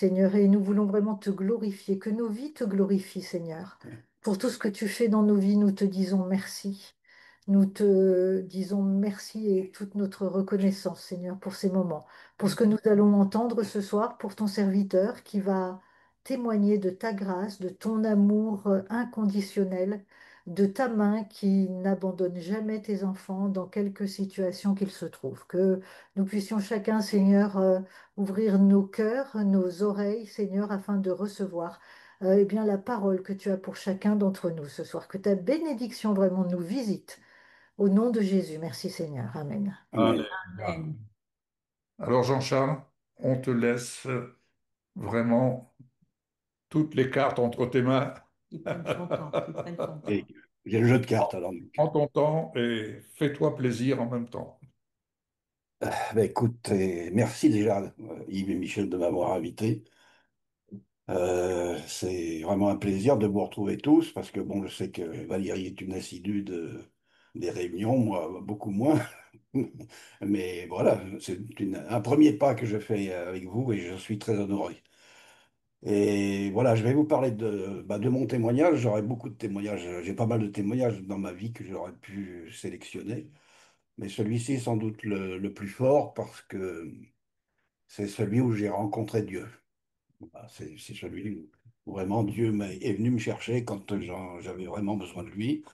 Seigneur, et nous voulons vraiment te glorifier, que nos vies te glorifient, Seigneur. Pour tout ce que tu fais dans nos vies, nous te disons merci. Nous te disons merci et toute notre reconnaissance, Seigneur, pour ces moments, pour ce que nous allons entendre ce soir, pour ton serviteur qui va témoigner de ta grâce, de ton amour inconditionnel, de ta main qui n'abandonne jamais tes enfants dans quelque situation qu'ils se trouvent. Que nous puissions chacun, Seigneur, ouvrir nos cœurs, nos oreilles, Seigneur, afin de recevoir eh bien, la parole que tu as pour chacun d'entre nous ce soir. Que ta bénédiction vraiment nous visite. Au nom de Jésus, merci Seigneur. Amen. Amen. Amen. Alors Jean-Charles, on te laisse vraiment toutes les cartes entre tes mains. Ils prennent son temps. Ils prennent son Et temps. j'ai le jeu de cartes alors. Donc. Prends ton temps et fais-toi plaisir en même temps. Ben, écoute, merci déjà Yves et Michel de m'avoir invité. C'est vraiment un plaisir de vous retrouver tous parce que bon, je sais que Valérie est une assidue des réunions, moi beaucoup moins. Mais voilà, c'est un premier pas que je fais avec vous et je suis très honoré. Et voilà, je vais vous parler de mon témoignage. J'aurai beaucoup de témoignages. J'ai pas mal de témoignages dans ma vie que j'aurais pu sélectionner. Mais celui-ci est sans doute le plus fort parce que c'est celui où j'ai rencontré Dieu. Voilà, c'est celui où vraiment Dieu est venu me chercher quand j'avais vraiment besoin de lui.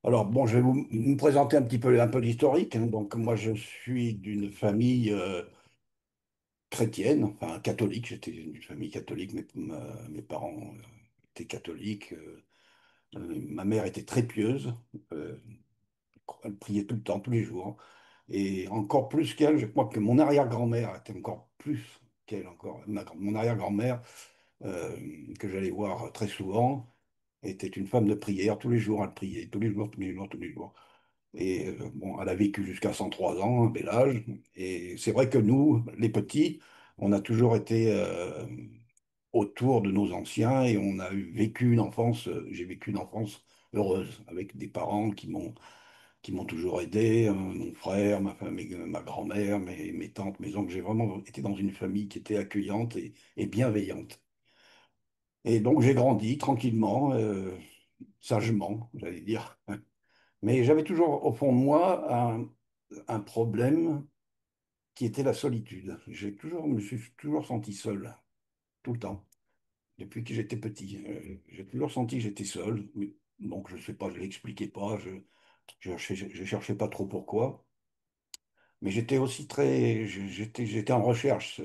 Alors bon, je vais vous présenter un peu l'historique, hein. Donc moi, je suis d'une famille chrétienne, enfin catholique. J'étais d'une famille catholique. Mes parents étaient catholiques. Ma mère était très pieuse. Euh, Elle priait tout le temps, tous les jours. Et encore plus qu'elle, je crois que mon arrière-grand-mère était encore plus qu'elle encore. Mon arrière-grand-mère, que j'allais voir très souvent, était une femme de prière. Tous les jours, elle priait. Tous les jours, tous les jours, tous les jours. Et bon, elle a vécu jusqu'à 103 ans, un bel âge. Et c'est vrai que nous, les petits, on a toujours été autour de nos anciens et on a vécu une enfance, j'ai vécu une enfance heureuse avec des parents qui m'ont toujours aidé, mon frère, ma grand-mère, mes tantes, mes oncles. J'ai vraiment été dans une famille qui était accueillante et bienveillante. Et donc j'ai grandi tranquillement, sagement, j'allais dire. Mais j'avais toujours au fond de moi un problème qui était la solitude. Me suis toujours senti seul, tout le temps, depuis que j'étais petit. J'ai toujours senti que j'étais seul. Donc je sais pas, je l'expliquais pas, je cherchais pas trop pourquoi. Mais j'étais aussi j'étais en recherche,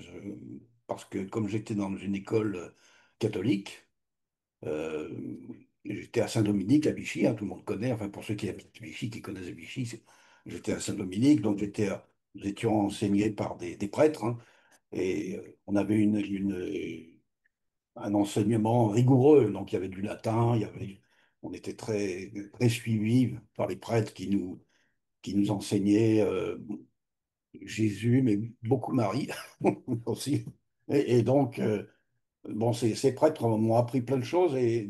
parce que comme j'étais dans une école catholique, euh, j'étais à Saint-Dominique, à Vichy, hein, tout le monde connaît, enfin pour ceux qui habitent Vichy, qui connaissent Vichy, j'étais à Saint-Dominique, donc nous étions enseignés par des prêtres, hein, et on avait un enseignement rigoureux, donc il y avait du latin, on était très suivis par les prêtres qui nous enseignaient. Jésus, mais beaucoup Marie aussi. Et donc, bon, ces prêtres m'ont appris plein de choses et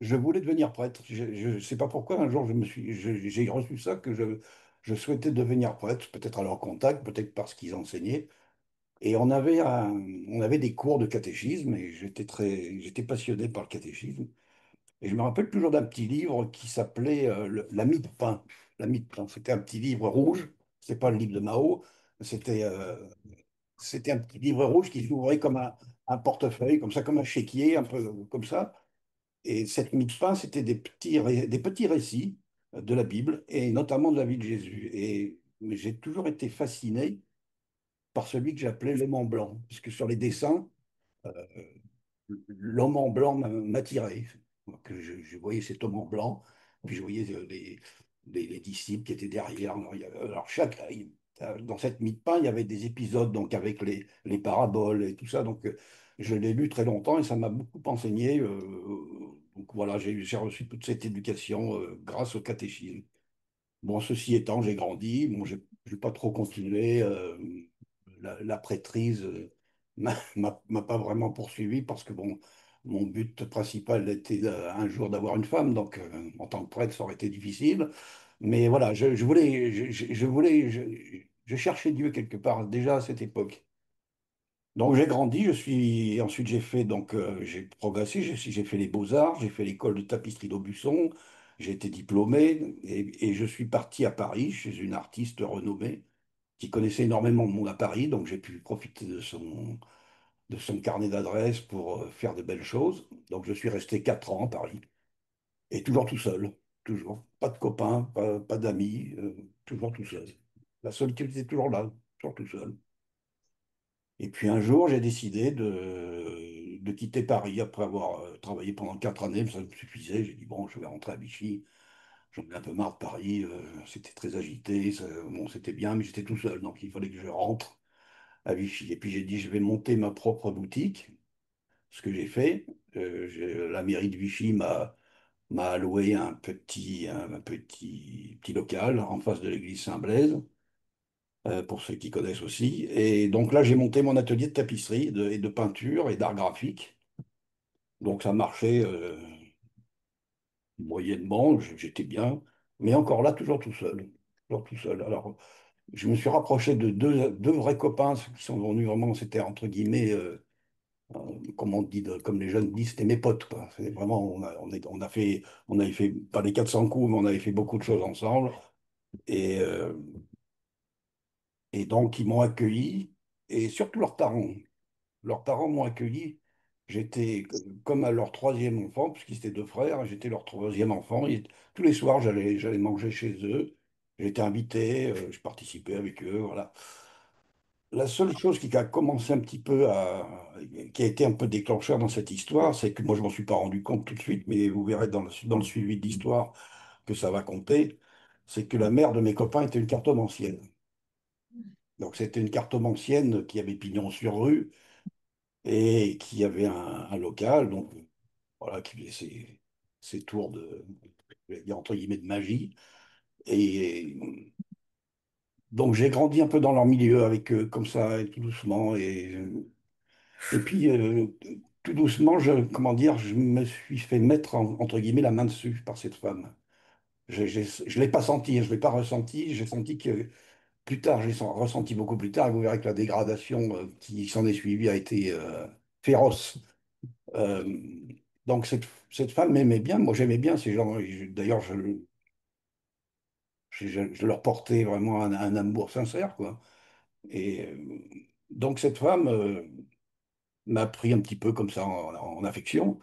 je voulais devenir prêtre. Je ne sais pas pourquoi, un jour, j'ai reçu ça, que je souhaitais devenir prêtre, peut-être à leur contact, peut-être parce qu'ils enseignaient. Et on avait des cours de catéchisme et j'étais passionné par le catéchisme. Et je me rappelle toujours d'un petit livre qui s'appelait La mie de pain. La mie de pain, c'était un petit livre rouge. C'est pas le livre de Mao. C'était c'était un petit livre rouge qui s'ouvrait comme un portefeuille, comme ça, comme un chéquier, un peu comme ça. Et cette mie de pain, c'était des petits récits de la Bible et notamment de la vie de Jésus. Et mais j'ai toujours été fasciné par celui que j'appelais l'homme en blanc, puisque sur les dessins, l'homme en blanc m'attirait. Donc, je voyais cet homme en blanc, puis je voyais les disciples qui étaient derrière. Alors, dans cette mie de pain, il y avait des épisodes donc, avec les paraboles et tout ça. Donc, je l'ai lu très longtemps et ça m'a beaucoup enseigné. Donc, voilà, j'ai reçu toute cette éducation grâce au catéchisme. Bon, ceci étant, j'ai grandi. Bon, j'ai pas trop continué. La prêtrise m'a pas vraiment poursuivi parce que bon, mon but principal était un jour d'avoir une femme. Donc, en tant que prêtre, ça aurait été difficile. Mais voilà, je voulais, je cherchais Dieu quelque part déjà à cette époque. Donc j'ai grandi, ensuite j'ai fait, j'ai progressé, j'ai fait les Beaux-Arts, j'ai fait l'école de tapisserie d'Aubusson, j'ai été diplômé et je suis parti à Paris chez une artiste renommée qui connaissait énormément de monde à Paris, donc j'ai pu profiter de son carnet d'adresses pour faire de belles choses. Donc je suis resté 4 ans à Paris et toujours tout seul, toujours. Pas de copains, pas d'amis, toujours tout seul. La solitude était toujours là, toujours tout seul. Et puis un jour, j'ai décidé de quitter Paris après avoir travaillé pendant 4 années, mais ça me suffisait. J'ai dit, bon, je vais rentrer à Vichy. J'en ai un peu marre de Paris, c'était très agité, bon, c'était bien, mais j'étais tout seul, donc il fallait que je rentre à Vichy. Et puis j'ai dit, je vais monter ma propre boutique, ce que j'ai fait. La mairie de Vichy m'a alloué un petit local en face de l'église Saint-Blaise, pour ceux qui connaissent aussi. Et donc là, j'ai monté mon atelier de tapisserie et de peinture et d'art graphique. Donc ça marchait moyennement, j'étais bien, mais encore là, toujours tout seul. Toujours tout seul. Alors, je me suis rapproché de deux vrais copains, ceux qui sont venus vraiment, c'était entre guillemets, comme on dit, comme les jeunes disent, c'était mes potes, quoi. C'est vraiment, on avait fait pas les 400 coups, mais on avait fait beaucoup de choses ensemble. Et, euh, et donc, ils m'ont accueilli, et surtout leurs parents. Leurs parents m'ont accueilli. J'étais comme à leur troisième enfant, puisqu'ils étaient deux frères, j'étais leur troisième enfant. Tous les soirs, j'allais manger chez eux. J'étais invité, je participais avec eux, voilà. La seule chose qui a commencé un petit peu qui a été un peu déclencheur dans cette histoire, c'est que moi, je m'en suis pas rendu compte tout de suite, mais vous verrez dans le suivi de l'histoire que ça va compter, c'est que la mère de mes copains était une cartomancienne. Donc, c'était une cartomancienne qui avait pignon sur rue et qui avait un local, donc voilà, qui faisait ses tours je vais dire, entre guillemets, de magie. Et donc j'ai grandi un peu dans leur milieu avec eux, comme ça, et tout doucement. Et puis, tout doucement, comment dire, je me suis fait mettre, entre guillemets, la main dessus par cette femme. Je ne l'ai pas senti, je ne l'ai pas ressenti. J'ai senti que plus tard, ressenti beaucoup plus tard, et vous verrez que la dégradation qui s'en est suivie a été féroce. Euh, donc cette femme m'aimait bien, moi j'aimais bien ces gens. D'ailleurs, je leur portais vraiment un amour sincère, quoi. Et donc cette femme m'a pris un petit peu comme ça en affection.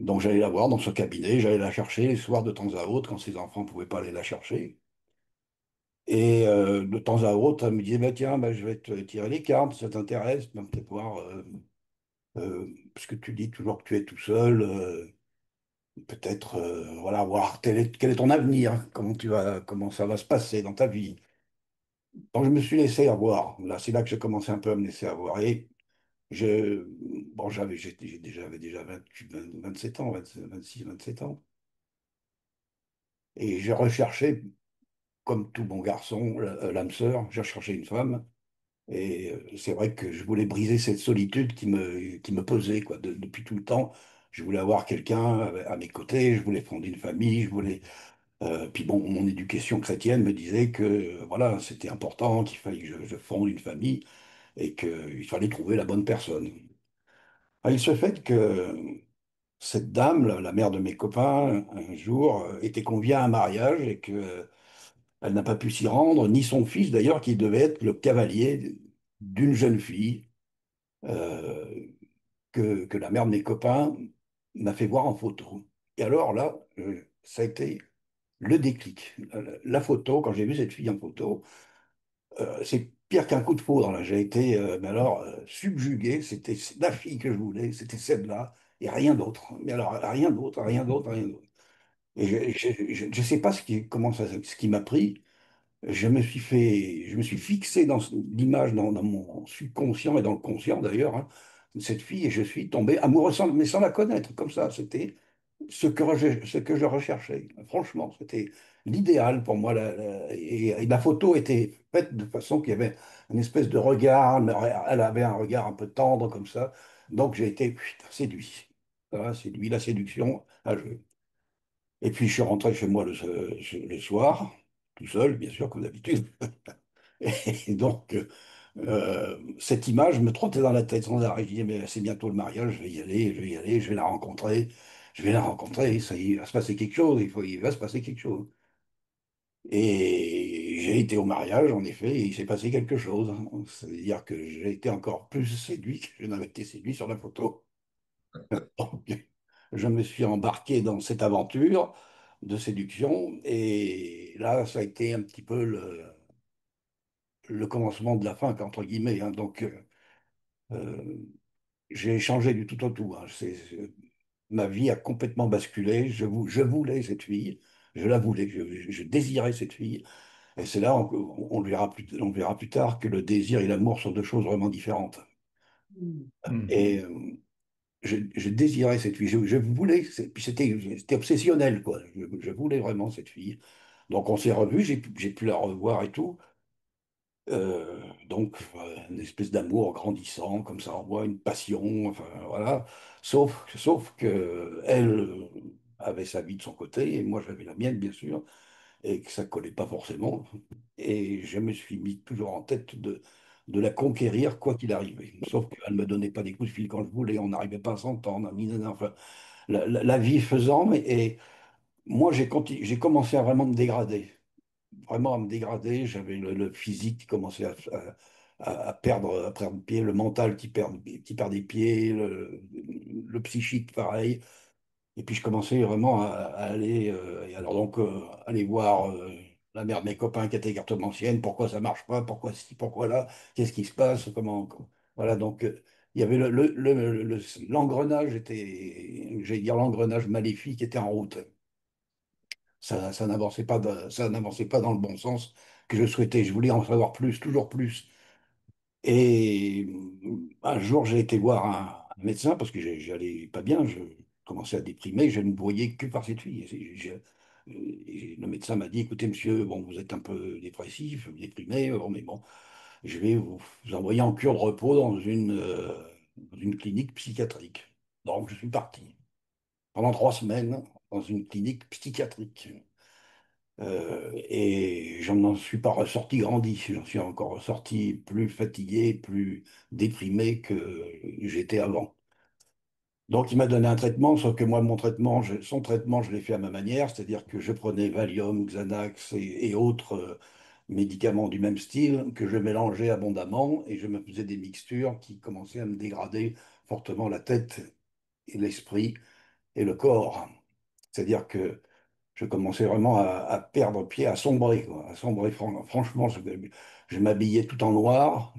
Donc j'allais la voir dans son cabinet, j'allais la chercher les soirs de temps à autre quand ses enfants ne pouvaient pas aller la chercher. Et de temps à autre, elle me disait, bah, tiens, bah, je vais te tirer les cartes, ça t'intéresse, bah, peut-être voir, parce que tu dis toujours que tu es tout seul. Peut-être voilà, voir quel est ton avenir, comment ça va se passer dans ta vie. Donc je me suis laissé avoir. Là, c'est là que j'ai commencé un peu à me laisser avoir. Et je, bon, j'avais déjà 27 ans, 26, 27 ans. Et j'ai recherché, comme tout bon garçon, l'âme sœur, j'ai recherché une femme. Et c'est vrai que je voulais briser cette solitude qui me pesait, quoi, depuis tout le temps. Je voulais avoir quelqu'un à mes côtés, je voulais fonder une famille, puis bon, mon éducation chrétienne me disait que voilà, c'était important, qu'il fallait que je fonde une famille et qu'il fallait trouver la bonne personne. Ah, il se fait que cette dame, la mère de mes copains, un jour, était conviée à un mariage et que elle n'a pas pu s'y rendre, ni son fils d'ailleurs, qui devait être le cavalier d'une jeune fille euh, que la mère de mes copains m'a fait voir en photo. Et alors là, ça a été le déclic. La photo, quand j'ai vu cette fille en photo, c'est pire qu'un coup de foudre, là. J'ai été, mais alors, subjugué. C'était la fille que je voulais, c'était celle-là, et rien d'autre. Mais alors, rien d'autre, rien d'autre, rien d'autre. Et je ne sais pas ce qui m'a pris. Je me suis fixé dans l'image, dans mon subconscient et dans le conscient d'ailleurs, hein, de cette fille, et je suis tombé amoureux, mais sans la connaître, comme ça. C'était ce que je recherchais. Franchement, c'était l'idéal pour moi. Et la photo était faite de façon qu'il y avait une espèce de regard. Elle avait un regard un peu tendre comme ça. Donc j'ai été putain, séduit. Voilà, séduit, la séduction à jeu. Et puis je suis rentré chez moi le soir, tout seul, bien sûr, comme d'habitude. Et donc, Cette image me trottait dans la tête sans arrêt. Je disais, mais c'est bientôt le mariage, je vais y aller, je vais y aller, je vais la rencontrer, je vais la rencontrer, ça y est, il va se passer quelque chose, il va se passer quelque chose. Et j'ai été au mariage, en effet, et il s'est passé quelque chose. C'est-à-dire que j'ai été encore plus séduit que je n'avais été séduit sur la photo. Donc, je me suis embarqué dans cette aventure de séduction, et là, ça a été un petit peu le commencement de la fin, entre guillemets, hein. Donc, euh, j'ai changé du tout au tout, hein. Ma vie a complètement basculé. Je voulais cette fille, je la voulais, je désirais cette fille. Et c'est là, on verra plus tard que le désir et l'amour sont deux choses vraiment différentes. Mhm. Et je désirais cette fille, je voulais, puis c'était obsessionnel, quoi. Je voulais vraiment cette fille. Donc on s'est revus, j'ai pu la revoir et tout. Donc, une espèce d'amour grandissant, comme ça, on voit une passion, enfin, voilà. Sauf que elle avait sa vie de son côté, et moi j'avais la mienne, bien sûr, et que ça collait pas forcément. Et je me suis mis toujours en tête de la conquérir, quoi qu'il arrivait. Sauf qu'elle ne me donnait pas des coups de fil quand je voulais, on n'arrivait pas à s'entendre, ni nanana, enfin, la vie faisant, et moi j'ai commencé à vraiment me dégrader, vraiment à me dégrader. J'avais le physique qui commençait à perdre pied, le mental qui perd des pieds, le psychique pareil. Et puis je commençais vraiment à aller, et alors donc, aller voir la mère de mes copains qui était cartomancienne, pourquoi ça marche pas, pourquoi ci, pourquoi là, qu'est-ce qui se passe, voilà, donc il y avait l'engrenage était, j'allais dire l'engrenage maléfique était en route. Ça n'avançait pas, ça n'avançait pas dans le bon sens que je souhaitais. Je voulais en savoir plus, toujours plus. Et un jour, j'ai été voir un médecin parce que j'allais pas bien, je commençais à déprimer, je ne voyais que par cette fille. Et le médecin m'a dit, écoutez, monsieur, bon, vous êtes un peu dépressif, déprimé, bon, mais bon, je vais vous envoyer en cure de repos dans une clinique psychiatrique. Donc, je suis parti pendant 3 semaines dans une clinique psychiatrique. Et je n'en suis pas ressorti grandi, j'en suis encore ressorti plus fatigué, plus déprimé que j'étais avant. Donc il m'a donné un traitement, sauf que moi, son traitement, je l'ai fait à ma manière, c'est-à-dire que je prenais Valium, Xanax et autres médicaments du même style que je mélangeais abondamment et je me faisais des mixtures qui commençaient à me dégrader fortement la tête et l'esprit et le corps. C'est-à-dire que je commençais vraiment à perdre pied, à sombrer, quoi, à sombrer. Franchement, je m'habillais tout en noir.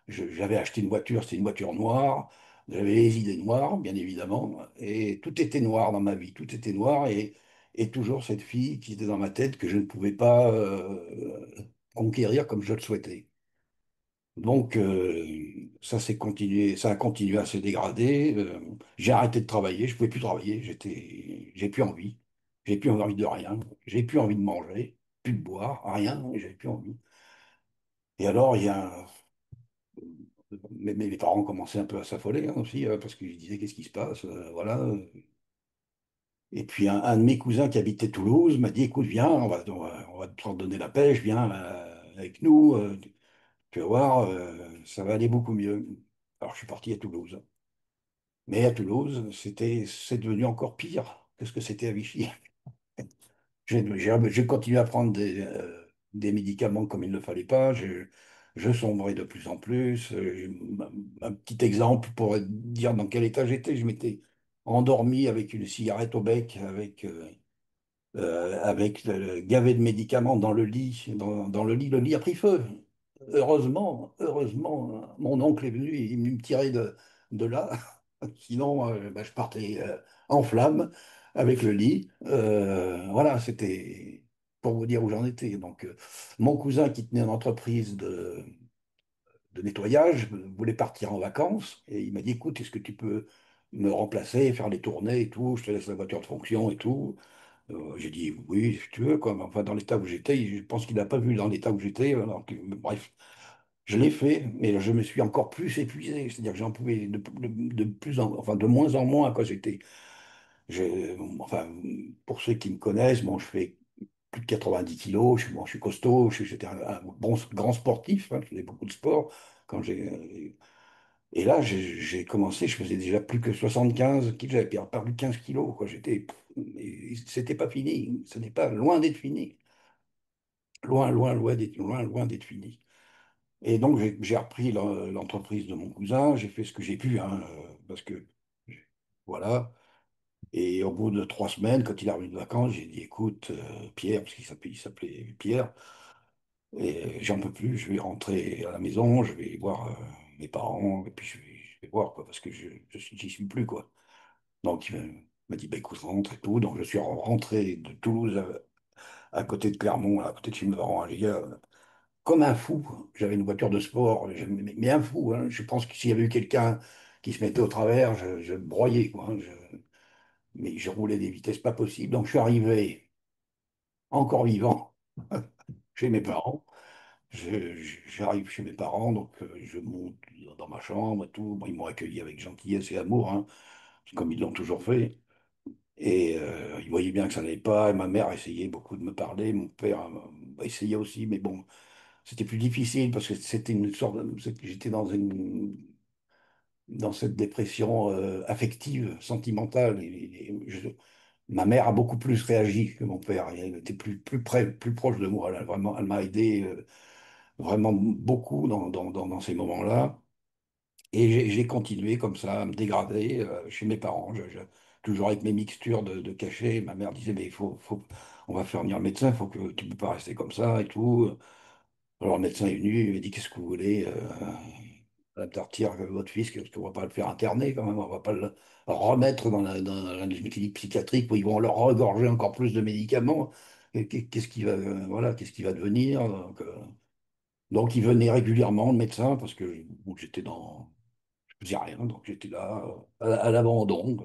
J'avais acheté une voiture, c'était une voiture noire. J'avais les idées noires, bien évidemment. Et tout était noir dans ma vie, tout était noir. Et toujours cette fille qui était dans ma tête que je ne pouvais pas conquérir comme je le souhaitais. Donc, ça a continué à se dégrader. J'ai arrêté de travailler, je pouvais plus travailler, j'ai plus envie. J'ai plus envie de rien. J'ai plus envie de manger, plus de boire, rien, j'avais plus envie. Et alors, mes parents commençaient un peu à s'affoler, hein, aussi, parce qu'ils disaient qu'est-ce qui se passe, voilà. Et puis, un de mes cousins qui habitait Toulouse m'a dit, écoute, viens, on va te donner la pêche, viens avec nous. Tu vas voir, ça va aller beaucoup mieux. Alors, je suis parti à Toulouse. Mais à Toulouse, c'est devenu encore pire que ce que c'était à Vichy. J'ai continué à prendre des médicaments comme il ne fallait pas. Je sombrais de plus en plus. Un petit exemple pour dire dans quel état j'étais. Je m'étais endormi avec une cigarette au bec, avec gavé de médicaments dans le lit. Dans le lit a pris feu. Heureusement, mon oncle est venu, il me tirait de là. Sinon, bah, je partais en flammes avec le lit. Voilà, c'était pour vous dire où j'en étais. Donc, mon cousin qui tenait une entreprise de nettoyage voulait partir en vacances et il m'a dit, écoute, est-ce que tu peux me remplacer, faire les tournées et tout, je te laisse la voiture de fonction et tout. J'ai dit oui, si tu veux, quoi. Mais enfin, dans l'état où j'étais, je pense qu'il n'a pas vu dans l'état où j'étais. Bref, je l'ai fait, mais je me suis encore plus épuisé. C'est-à-dire que j'en pouvais enfin, de moins en moins, quoi. Enfin, pour ceux qui me connaissent, bon, je fais plus de 90 kilos, bon, je suis costaud, j'étais un bon, grand sportif, hein, je faisais beaucoup de sport. Quand et là, j'ai commencé, je faisais déjà plus que 75 kilos, j'avais perdu 15 kilos, quoi. Et c'était pas fini, ce n'est pas loin d'être fini. Loin, loin, loin d'être fini. Et donc, j'ai repris l'entreprise de mon cousin, j'ai fait ce que j'ai pu, hein, parce que, voilà. Et au bout de 3 semaines, quand il est revenu de vacances, j'ai dit, écoute, Pierre, parce qu'il s'appelait Pierre, et j'en peux plus, je vais rentrer à la maison, je vais voir mes parents, et puis je vais voir, quoi, parce que j'y suis plus, quoi. Donc, il m'a dit, bah, écoute, rentre et tout. Donc, je suis rentré de Toulouse à côté de Clermont, à côté de chez mes parents, à Gigha, comme un fou. J'avais une voiture de sport, mais un fou, hein. Je pense que s'il y avait eu quelqu'un qui se mettait au travers, je me broyais, quoi, hein. Mais je roulais des vitesses pas possibles. Donc, je suis arrivé encore vivant chez mes parents. J'arrive chez mes parents, donc je monte dans ma chambre et tout. Bon, ils m'ont accueilli avec gentillesse et amour, hein, comme ils l'ont toujours fait. Et ils voyaient bien que ça n'allait pas. Et ma mère essayait beaucoup de me parler. Mon père essayait aussi, mais bon, c'était plus difficile parce que c'était une sorte j'étais dans cette dépression affective, sentimentale. Ma mère a beaucoup plus réagi que mon père. Elle était plus près, plus proche de moi. Elle m'a aidé vraiment beaucoup dans ces moments-là. Et j'ai continué comme ça à me dégrader chez mes parents. Toujours avec mes mixtures de cachet. Ma mère disait, mais on va faire venir le médecin, faut que tu peux pas rester comme ça et tout. Alors le médecin est venu, il m'a dit, qu'est-ce que vous voulez, Madame Tartière, votre fils, parce qu'on va pas le faire interner quand même, on va pas le remettre dans une clinique psychiatrique où ils vont leur regorger encore plus de médicaments. Et qu'est-ce qui va, voilà, qu'est-ce qui va devenir? Donc, il venait régulièrement, le médecin, parce que bon, je faisais rien, donc j'étais là, à l'abandon,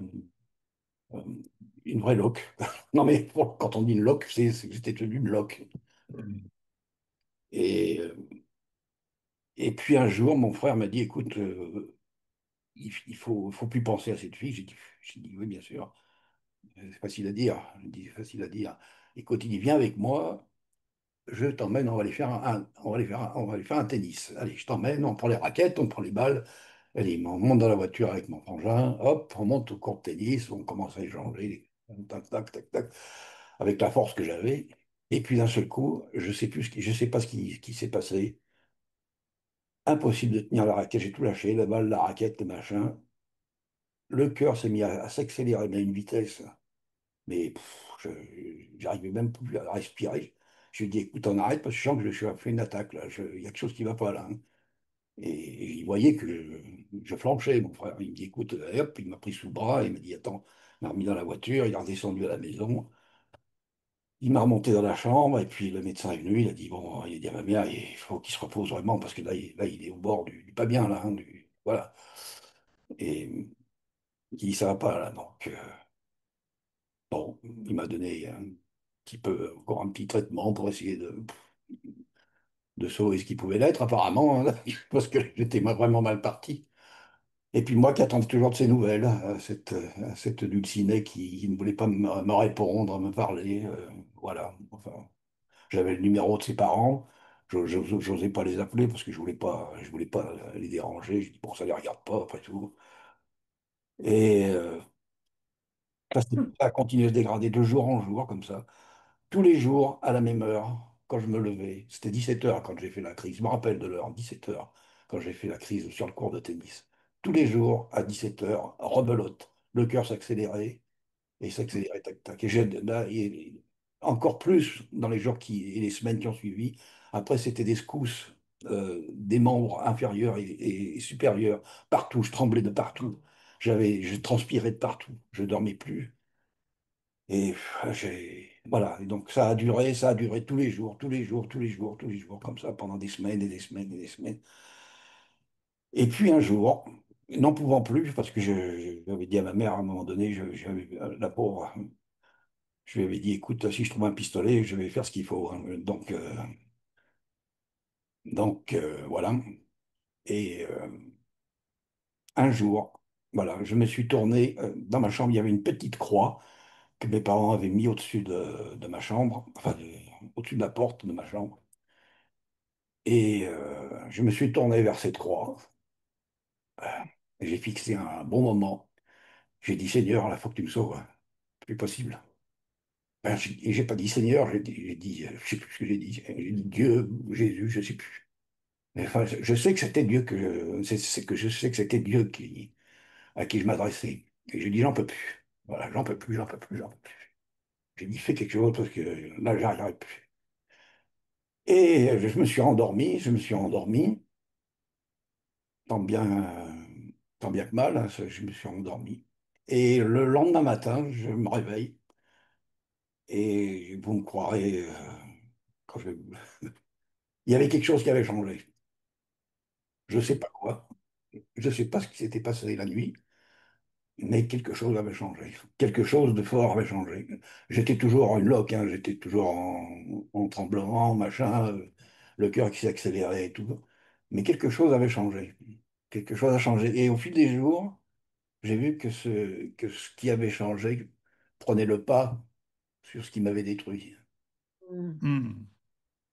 euh, une vraie loque. Non mais bon, quand on dit une loque, c'est que j'étais tenu une loque. Et, euh, et puis un jour, mon frère m'a dit, écoute, il faut plus penser à cette fille. J'ai dit, oui, bien sûr. C'est facile à dire. Je dis, c'est facile à dire. Écoute, il dit, viens avec moi, je t'emmène, on va aller faire un tennis. Allez, je t'emmène, on prend les raquettes, on prend les balles. Allez, on monte dans la voiture avec mon frangin, hop, on monte au court de tennis, on commence à échanger, tac, tac, tac, tac, avec la force que j'avais. Et puis d'un seul coup, je sais pas ce qui s'est passé. Impossible de tenir la raquette, j'ai tout lâché, la balle, la raquette, le machin. Le cœur s'est mis à s'accélérer, mais à une vitesse. Mais j'arrivais même plus à respirer. Je lui ai dit, écoute, on arrête parce que je sens que je suis fait une attaque là. Il y a quelque chose qui va pas là, hein. Et il voyait que je flanchais, mon frère. Il me dit, écoute, hop, il m'a pris sous le bras, il m'a dit, attends, il m'a remis dans la voiture, il est redescendu à la maison, il m'a remonté dans la chambre, et puis le médecin est venu, il a dit, bon, il a dit à ma mère, il faut qu'il se repose vraiment, parce que là, il est au bord du pas bien, là, hein, voilà. Et il dit, ça va pas, là, donc, bon, il m'a donné un petit peu, encore un petit traitement pour essayer de sauver ce qui pouvait l'être, apparemment, hein, parce que j'étais vraiment mal parti. Et puis moi qui attendais toujours de ses nouvelles, cette Dulcinée qui ne voulait pas me répondre, me parler, voilà. Enfin, j'avais le numéro de ses parents, j'osais pas les appeler parce que je voulais pas les déranger. Je dis bon, ça les regarde pas après tout. Et ça a continué de se dégrader de jour en jour comme ça. Tous les jours, à la même heure, quand je me levais, c'était 17 heures quand j'ai fait la crise, je me rappelle de l'heure, 17 heures, quand j'ai fait la crise sur le court de tennis. Tous les jours, à 17 heures, rebelote, le cœur s'accélérait, et s'accélérait, tac, tac. Encore plus dans les jours et les semaines qui ont suivi. Après, c'était des secousses des membres inférieurs et supérieurs, partout, je tremblais de partout. Je transpirais de partout, je dormais plus. Et voilà, et donc ça a duré tous les jours, tous les jours, tous les jours, tous les jours, comme ça, pendant des semaines et des semaines et des semaines. Et puis un jour, n'en pouvant plus, parce que j'avais dit à ma mère à un moment donné, la pauvre, je lui avais dit, écoute, si je trouve un pistolet, je vais faire ce qu'il faut, hein. Donc, voilà. Et un jour, voilà, je me suis tourné, dans ma chambre, il y avait une petite croix que mes parents avaient mis au-dessus de ma chambre, enfin, au-dessus de la porte de ma chambre. Et je me suis tourné vers cette croix. Et j'ai fixé un bon moment. J'ai dit, Seigneur, là, faut que tu me sauves, hein. Plus possible. Ben, et j'ai pas dit Seigneur, je sais plus ce que j'ai dit. J'ai dit Dieu, Jésus, je sais plus. Mais enfin, je sais que c'était Dieu c'est que je sais que c'était Dieu à qui je m'adressais. Et j'ai dit, j'en peux plus. Voilà, j'en peux plus, j'en peux plus, j'en peux plus. J'ai dit, fais quelque chose parce que là, j'arriverai plus. Et je me suis endormi, tant bien, tant bien que mal, hein, je me suis endormi. Et le lendemain matin, je me réveille et vous me croirez, quand je- il y avait quelque chose qui avait changé. Je sais pas quoi, je sais pas ce qui s'était passé la nuit, mais quelque chose avait changé. Quelque chose de fort avait changé. J'étais toujours en une loque, hein, j'étais toujours en tremblement, machin, le cœur qui s'accélérait et tout. Mais quelque chose avait changé. Quelque chose a changé. Et au fil des jours, j'ai vu que ce qui avait changé prenait le pas sur ce qui m'avait détruit. Mm. Hmm.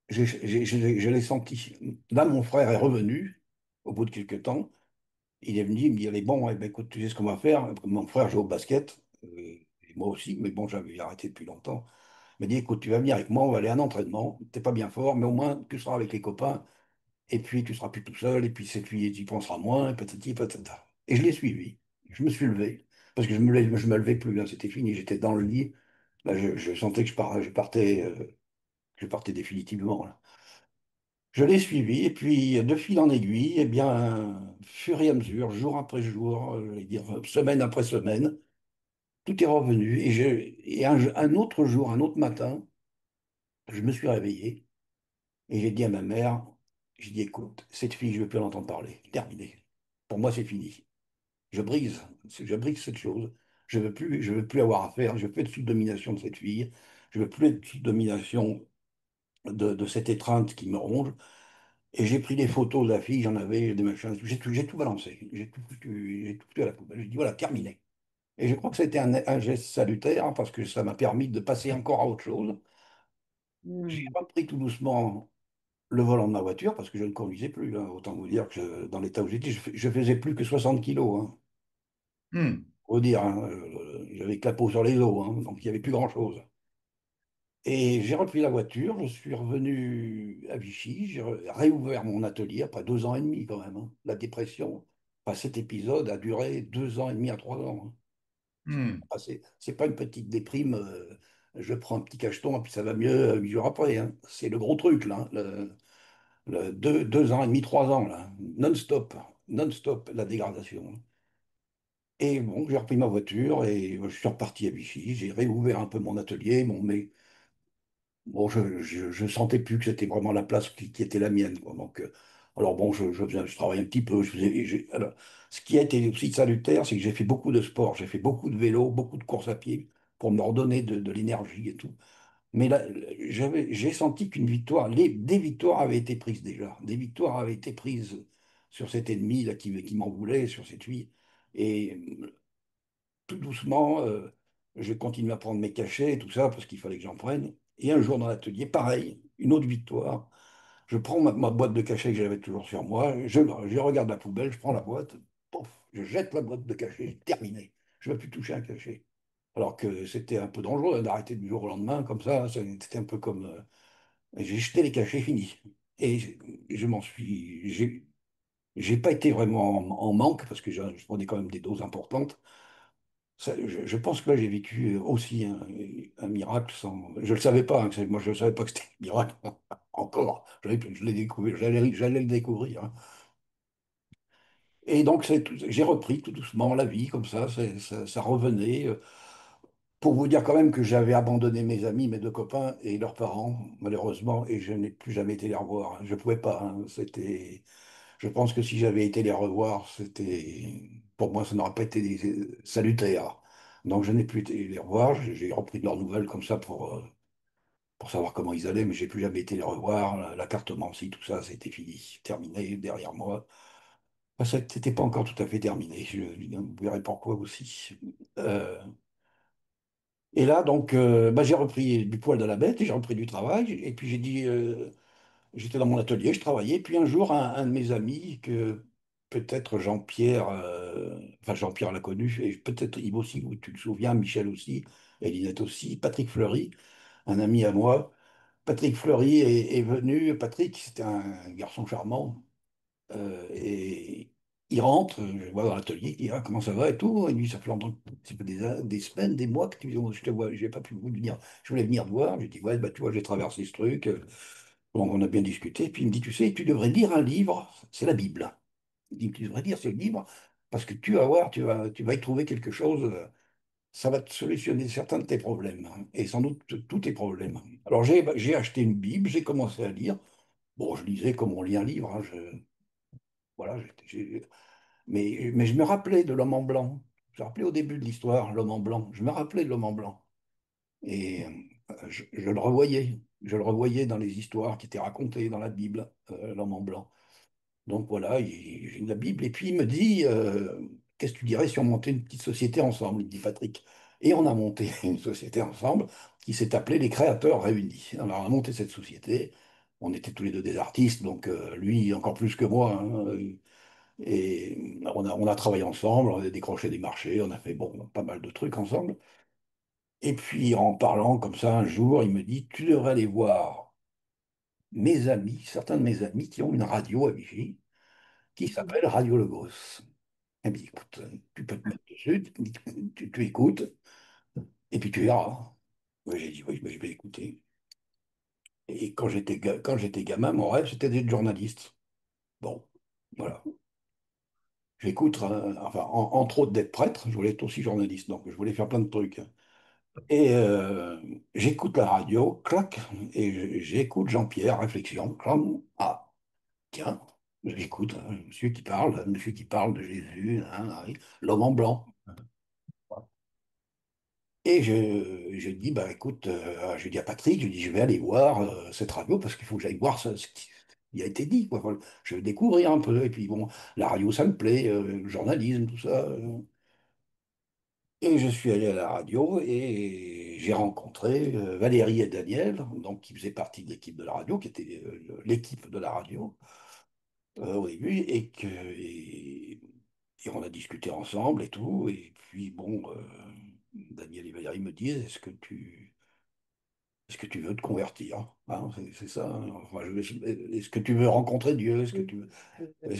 Je l'ai senti. Là, mon frère est revenu au bout de quelques temps. Il est venu, il me dit, allez, bon, eh ben, écoute, tu sais ce qu'on va faire. Mon frère joue au basket, et moi aussi, mais bon, j'avais arrêté depuis longtemps. Il m'a dit, écoute, tu vas venir avec moi, on va aller à un entraînement. T'es pas bien fort, mais au moins, tu seras avec les copains, et puis tu seras plus tout seul, et puis cette fille, tu y penseras moins, et patati patata. Et je l'ai suivi. Je me suis levé, parce que je me levais plus, hein, c'était fini, j'étais dans le lit. Là, je sentais que je partais définitivement, là. Je l'ai suivi, et puis de fil en aiguille, eh bien, fur et à mesure, jour après jour, je vais dire semaine après semaine, tout est revenu. Et un autre jour, un autre matin, je me suis réveillé et j'ai dit à ma mère, j'ai dit, écoute, cette fille, je ne veux plus en entendre parler. Terminé. Pour moi, c'est fini. Je brise cette chose. Je veux plus avoir affaire. Je veux plus être sous domination de cette fille. Je veux plus être sous domination de cette étreinte qui me ronge. Et j'ai pris des photos de la fille, j'en avais des machins, j'ai tout balancé, j'ai tout foutu à la poubelle. J'ai dit voilà, terminé. Et je crois que c'était un geste salutaire, hein, parce que ça m'a permis de passer encore à autre chose. J'ai Mm. repris tout doucement le volant de ma voiture parce que je ne conduisais plus, hein. Autant vous dire que dans l'état où j'étais, je faisais plus que 60 kilos, hein. Hmm. Faut dire, hein, j'avais que la peau sur les os, hein, donc il n'y avait plus grand-chose. Et j'ai repris la voiture, je suis revenu à Vichy, j'ai réouvert mon atelier après 2 ans et demi quand même, hein. La dépression, enfin, cet épisode a duré 2 ans et demi à 3 ans, hein. Hmm. C'est pas une petite déprime, je prends un petit cacheton et puis ça va mieux 8 jours après, hein. C'est le gros truc là, hein, deux ans et demi, 3 ans là, non-stop, non-stop la dégradation, hein. Et bon, j'ai repris ma voiture et je suis reparti à Vichy, j'ai réouvert un peu mon atelier, bon, je sentais plus que c'était vraiment la place qui était la mienne, quoi. Donc, alors bon, je travaillais un petit peu. Alors, ce qui a été aussi salutaire, c'est que j'ai fait beaucoup de sport, j'ai fait beaucoup de vélo, beaucoup de courses à pied pour me redonner de l'énergie et tout. Mais là, j'ai senti qu'une victoire, des victoires avaient été prises déjà. Des victoires avaient été prises sur cet ennemi là, qui m'en voulait, sur cette fille. Et tout doucement, je continue à prendre mes cachets et tout ça parce qu'il fallait que j'en prenne. Et un jour dans l'atelier, pareil, une autre victoire. Je prends ma boîte de cachets que j'avais toujours sur moi, je regarde la poubelle, je prends la boîte, pouf, je jette la boîte de cachets, terminé. Je ne veux plus toucher un cachet. Alors que c'était un peu dangereux, hein, d'arrêter du jour au lendemain comme ça, c'était un peu comme. J'ai jeté les cachets, fini. Et je m'en suis. J'ai pas été vraiment en manque parce que je prenais quand même des doses importantes. Je pense que là, j'ai vécu aussi un miracle sans. Je ne le savais pas, hein, moi, je ne savais pas que c'était un miracle encore. Je l'ai découvert, j'allais le découvrir, hein. Et donc, j'ai repris tout doucement la vie, comme ça, ça revenait. Pour vous dire quand même que j'avais abandonné mes amis, mes deux copains et leurs parents, malheureusement, et je n'ai plus jamais été les revoir, hein. Je ne pouvais pas, hein. Je pense que si j'avais été les revoir, pour moi, ça n'aurait pas été salutaire. Donc je n'ai plus été les revoir, j'ai repris de leurs nouvelles comme ça pour savoir comment ils allaient, mais j'ai plus jamais été les revoir. La cartomancie, tout ça, c'était fini, terminé derrière moi. Enfin, ça n'était pas encore tout à fait terminé, vous verrez pourquoi aussi. Euh, Et là, donc, bah, j'ai repris du poil de la bête, et j'ai repris du travail. Et puis j'ai dit, j'étais dans mon atelier, je travaillais. Puis un jour, un de mes amis, que peut-être Jean-Pierre, enfin Jean-Pierre l'a connu, et peut-être Yves aussi, ou tu te souviens, Michel aussi, Elinette aussi, Patrick Fleury, un ami à moi. Patrick Fleury est venu. Patrick, c'était un garçon charmant. Et il rentre, je le vois dans l'atelier, il dit ah, comment ça va et tout. Et lui, ça fait longtemps, ça fait des semaines, des mois que je te vois, j'ai pas pu venir. Je voulais venir te voir. J'ai dit ouais, bah tu vois, j'ai traversé ce truc. Bon, on a bien discuté. Puis il me dit, tu sais, tu devrais lire un livre, c'est la Bible. Il dit, tu devrais lire ce livre parce que tu vas voir, tu vas y trouver quelque chose. Ça va te solutionner certains de tes problèmes, hein, et sans doute tous tes problèmes. Alors j'ai acheté une Bible, j'ai commencé à lire. Bon, je lisais comme on lit un livre, hein, voilà, mais je me rappelais de l'homme en blanc. Je me rappelais au début de l'histoire, l'homme en blanc. Je me rappelais de l'homme en blanc. Et je le revoyais. Je le revoyais dans les histoires qui étaient racontées dans la Bible, l'homme en blanc. Donc voilà, j'ai la Bible. Et puis il me dit, qu'est-ce que tu dirais si on montait une petite société ensemble? Il me dit Patrick. Et on a monté une société ensemble qui s'est appelée Les Créateurs Réunis. Alors on a monté cette société. On était tous les deux des artistes, donc lui encore plus que moi, hein. Et on a travaillé ensemble, on a décroché des marchés, on a fait bon, pas mal de trucs ensemble. Et puis en parlant comme ça un jour, il me dit, tu devrais aller voir mes amis, certains de mes amis qui ont une radio à Vichy, qui Mhm. s'appelle Radio Logos. Il me dit, écoute, tu peux te mettre dessus, tu écoutes, et puis tu verras. Ouais, j'ai dit, oui, mais je vais écouter. Et quand j'étais gamin, mon rêve, c'était d'être journaliste. Bon, voilà. J'écoute, enfin, entre autres d'être prêtre, je voulais être aussi journaliste, donc je voulais faire plein de trucs. Et j'écoute la radio, clac, et j'écoute Jean-Pierre, réflexion, clam, ah, tiens, j'écoute un monsieur qui parle de Jésus, hein, oui, l'homme en blanc. Et je dis, bah écoute, je dis à Patrick, je dis, je vais aller voir cette radio parce qu'il faut que j'aille voir ce qui a été dit, quoi. Voilà. Je vais découvrir un peu. Et puis bon, la radio, ça me plaît, le journalisme, tout ça. Et je suis allé à la radio et j'ai rencontré Valérie et Daniel, donc qui faisaient partie de l'équipe de la radio, qui était l'équipe de la radio au début, et on a discuté ensemble et tout. Et puis bon, Daniel et Valérie me disent, est-ce que tu veux te convertir? Hein, c'est ça, hein. Enfin, est-ce que tu veux rencontrer Dieu? Est-ce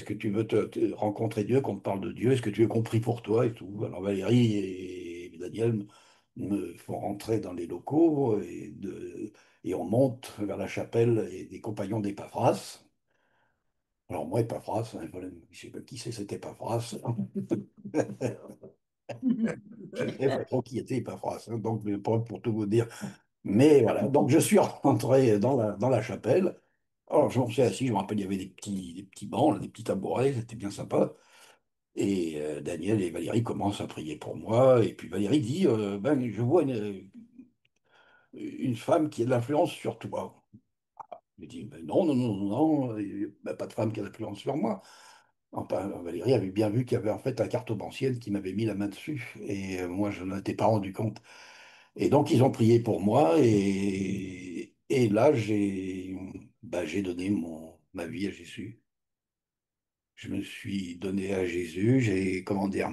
que tu veux rencontrer Dieu, qu'on te parle de Dieu? Est-ce que tu veux qu'on prie pour toi et tout? Alors Valérie et Daniel me font rentrer dans les locaux et on monte vers la chapelle et des compagnons d'Épaphras. Alors moi, Épaphras, hein, voilà, je ne sais pas qui c'est cet Épaphras. Je ne sais pas trop qui était Épaphras, hein, donc pour tout vous dire. Mais voilà, donc je suis rentré dans la chapelle. Alors je me suis assis, je me rappelle, il y avait des petits bancs, là, des petits tabourets, c'était bien sympa. Et Daniel et Valérie commencent à prier pour moi. Et puis Valérie dit, ben, je vois une femme qui a de l'influence sur toi. Je dis, ben, non, non, non, non, non, il n'y a pas de femme qui a de l'influence sur moi. Enfin, Valérie avait bien vu qu'il y avait en fait un cartomancienne qui m'avait mis la main dessus. Et moi, je n'en étais pas rendu compte. Et donc, ils ont prié pour moi. Et là, j'ai donné ma vie à Jésus. Je me suis donné à Jésus. Comment dire,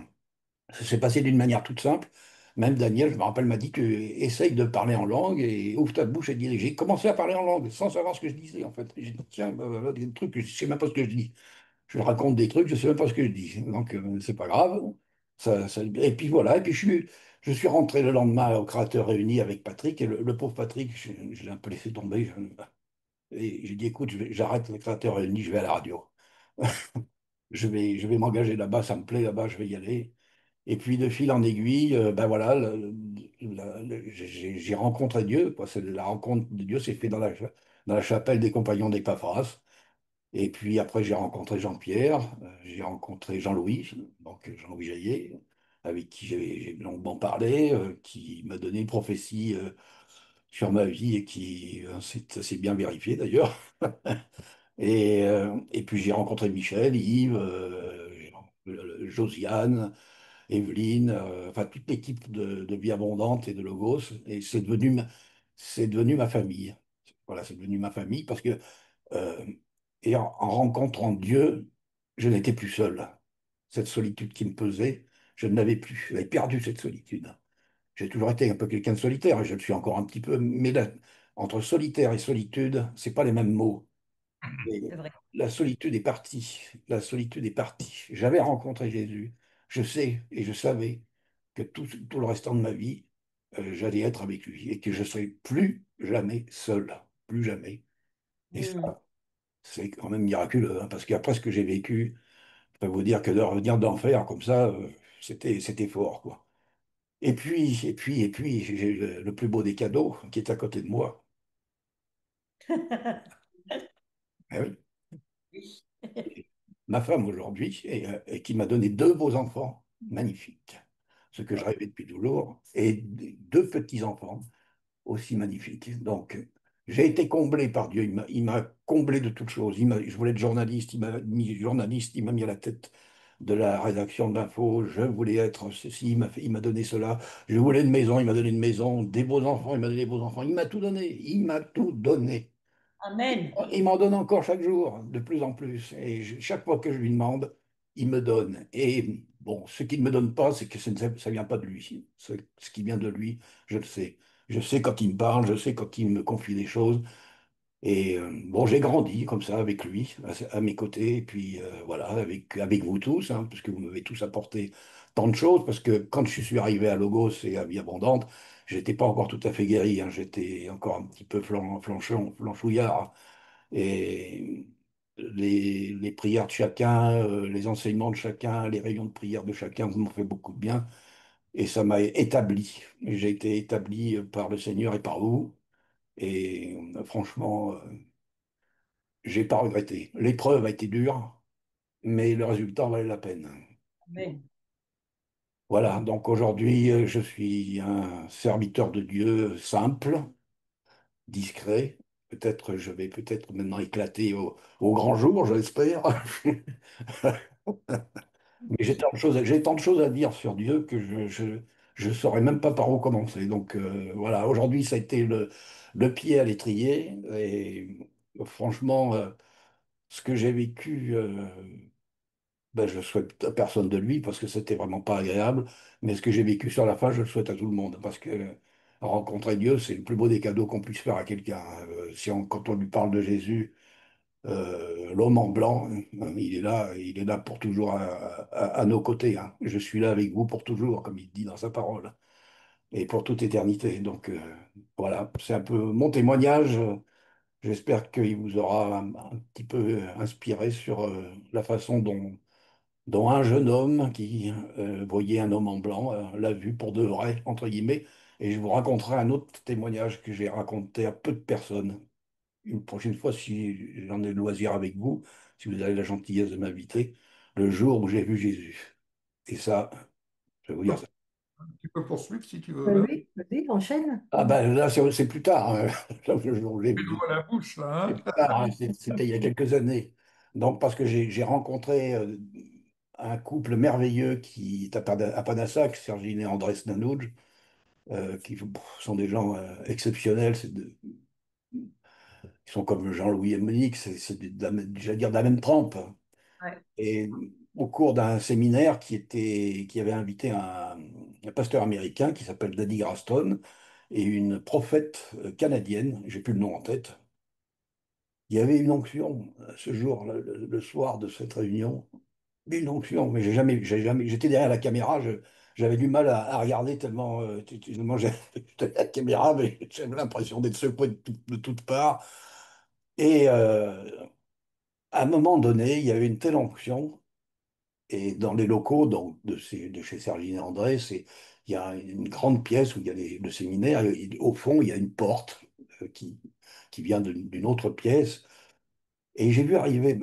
ça s'est passé d'une manière toute simple. Même Daniel, je me rappelle, m'a dit, tu essayes de parler en langue et ouvre ta bouche et dis. J'ai commencé à parler en langue sans savoir ce que je disais, en fait. J'ai dit, tiens, bah, voilà, des trucs, je ne sais même pas ce que je dis. Je raconte des trucs, je ne sais même pas ce que je dis. Donc, c'est pas grave. Et puis voilà, et puis je suis rentré le lendemain au Créateur Réuni avec Patrick, et le pauvre Patrick, je l'ai un peu laissé tomber. Et j'ai dit, écoute, j'arrête le Créateur Réuni, je vais à la radio. Je vais m'engager là-bas, ça me plaît là-bas, je vais y aller. Et puis de fil en aiguille, ben voilà, j'ai rencontré Dieu, quoi. La rencontre de Dieu s'est faite dans la chapelle des Compagnons d'Épaphras. Et puis après, j'ai rencontré Jean-Pierre, j'ai rencontré Jean-Louis, donc Jean-Louis Jaillet, avec qui j'ai longuement parlé, qui m'a donné une prophétie sur ma vie et qui s'est bien vérifié d'ailleurs. Et puis j'ai rencontré Michel, Yves, Josiane. Evelyne, enfin toute l'équipe de Vie Abondante et de Logos, et c'est devenu ma famille. Voilà, c'est devenu ma famille parce que euh, et en rencontrant Dieu, je n'étais plus seul. Cette solitude qui me pesait, je ne l'avais plus. J'avais perdu cette solitude. J'ai toujours été un peu quelqu'un de solitaire et je le suis encore un petit peu, mais entre solitaire et solitude, c'est pas les mêmes mots. Et C'est vrai. la solitude est partie. La solitude est partie. J'avais rencontré Jésus. Je sais et je savais que tout le restant de ma vie, j'allais être avec lui et que je serais plus jamais seul. Plus jamais. Et Mm. ça, c'est quand même miraculeux, hein, parce qu'après ce que j'ai vécu, je peux vous dire que de revenir d'enfer comme ça, c'était fort, quoi. Et puis, j'ai le plus beau des cadeaux qui est à côté de moi. Eh oui. Oui. Et ma femme aujourd'hui, et qui m'a donné deux beaux enfants magnifiques, ce que je rêvais depuis toujours, et deux petits-enfants aussi magnifiques. Donc, j'ai été comblé par Dieu. Il m'a comblé de toutes choses. Je voulais être journaliste, il m'a mis journaliste, il m'a mis à la tête de la rédaction de l'info. Je voulais être ceci, il m'a donné cela. Je voulais une maison, il m'a donné une maison. Des beaux enfants, il m'a donné des beaux enfants. Il m'a tout donné. Il m'a tout donné. Amen. Il m'en donne encore chaque jour, de plus en plus. Et chaque fois que je lui demande, il me donne. Et bon, ce qu'il ne me donne pas, c'est que ça ne vient pas de lui. Ce qui vient de lui, je le sais. Je sais quand il me parle, je sais quand il me confie des choses. Et bon, j'ai grandi comme ça avec lui, à mes côtés. Et puis voilà, avec vous tous, hein, parce que vous m'avez tous apporté tant de choses. Parce que quand je suis arrivé à Logos et à Vie Abondante, j'étais pas encore tout à fait guéri, hein. J'étais encore un petit peu flanchouillard. Et les prières de chacun, les enseignements de chacun, les réunions de prière de chacun m'ont fait beaucoup de bien. Et ça m'a établi. J'ai été établi par le Seigneur et par vous. Et franchement, j'ai pas regretté. L'épreuve a été dure, mais le résultat valait la peine. Amen. Voilà, donc aujourd'hui, je suis un serviteur de Dieu simple, discret. Peut-être, je vais peut-être maintenant éclater au grand jour, je l'espère. Mais j'ai tant de choses à dire sur Dieu que je saurais même pas par où commencer. Donc voilà, aujourd'hui, ça a été le pied à l'étrier. Et franchement, ce que j'ai vécu, ben, je le souhaite à personne de lui parce que c'était vraiment pas agréable. Mais ce que j'ai vécu sur la fin, je le souhaite à tout le monde parce que rencontrer Dieu, c'est le plus beau des cadeaux qu'on puisse faire à quelqu'un. Quand on lui parle de Jésus, l'homme en blanc, il est là pour toujours à nos côtés, hein. Je suis là avec vous pour toujours, comme il dit dans sa parole, et pour toute éternité. Donc voilà, c'est un peu mon témoignage. J'espère qu'il vous aura un petit peu inspiré sur la façon dont un jeune homme qui voyait un homme en blanc l'a vu pour de vrai, entre guillemets. Et je vous raconterai un autre témoignage que j'ai raconté à peu de personnes une prochaine fois, si j'en ai le loisir avec vous, si vous avez la gentillesse de m'inviter, le jour où j'ai vu Jésus. Et ça, je vais vous dire ça. Tu peux poursuivre si tu veux. Hein. Oui, vas-y, enchaîne. Ah ben là, c'est plus tard, hein. Le jour où j'ai Tu vu Jésus. vois la bouche, là. C'est plus tard, hein. C'était il y a quelques années. Donc, parce que j'ai rencontré un couple merveilleux qui est à Panassac, Sergine et Andrés Nanouj, qui sont des gens exceptionnels. Ils sont comme Jean-Louis et Monique, j'allais dire de la même trempe. Ouais. Et au cours d'un séminaire qui avait invité un pasteur américain qui s'appelle Daddy Graston et une prophète canadienne, j'ai plus le nom en tête, il y avait une onction ce jour, le soir de cette réunion, une onction, mais j'étais derrière la caméra, j'avais du mal à regarder tellement, tellement j'étais à la caméra, mais j'avais l'impression d'être secoué de toutes parts. Et à un moment donné, il y avait une telle onction. Et dans les locaux donc, de chez Sergine et André, il y a une grande pièce où il y a le séminaire. Et au fond, il y a une porte qui vient d'une autre pièce. Et j'ai vu arriver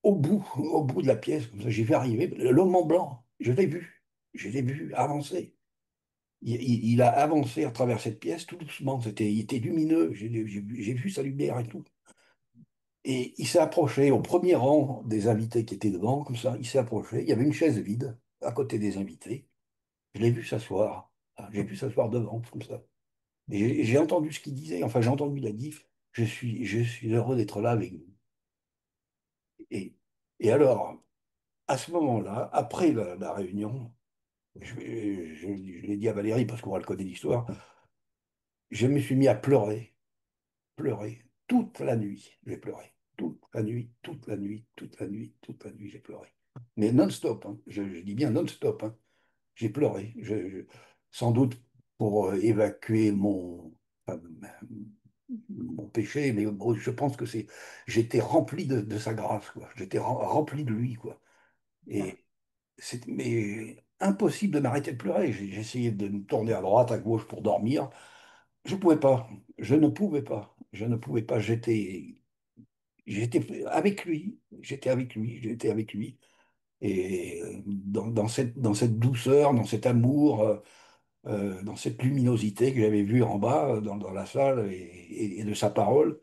au bout de la pièce, comme ça, j'ai vu arriver l'homme en blanc. Je l'ai vu avancer. Il a avancé à travers cette pièce tout doucement. Il était lumineux. J'ai vu sa lumière et tout. Et il s'est approché au premier rang des invités qui étaient devant, comme ça. Il s'est approché. Il y avait une chaise vide. à côté des invités. Je l'ai vu s'asseoir. J'ai vu s'asseoir devant, comme ça. Et j'ai entendu ce qu'il disait. Enfin, j'ai entendu, il a dit, je suis heureux d'être là avec vous. Et, et alors, à ce moment-là, après la réunion, je l'ai dit à Valérie parce qu'on le connaît l'histoire, je me suis mis à pleurer, pleurer toute la nuit. J'ai pleuré toute la nuit, toute la nuit, toute la nuit, toute la nuit, j'ai pleuré. Mais non-stop, hein. Je dis bien non-stop, hein. J'ai pleuré. Sans doute pour évacuer enfin, mon péché, mais bon, je pense que j'étais rempli de sa grâce, quoi. J'étais rempli de lui, quoi. Et mais impossible de m'arrêter de pleurer. J'ai essayé de me tourner à droite, à gauche pour dormir. Je pouvais pas. Je ne pouvais pas. Je ne pouvais pas. J'étais avec lui. J'étais avec lui. J'étais avec lui. Et dans cette douceur, dans cet amour, dans cette luminosité que j'avais vue en bas, dans la salle, et de sa parole,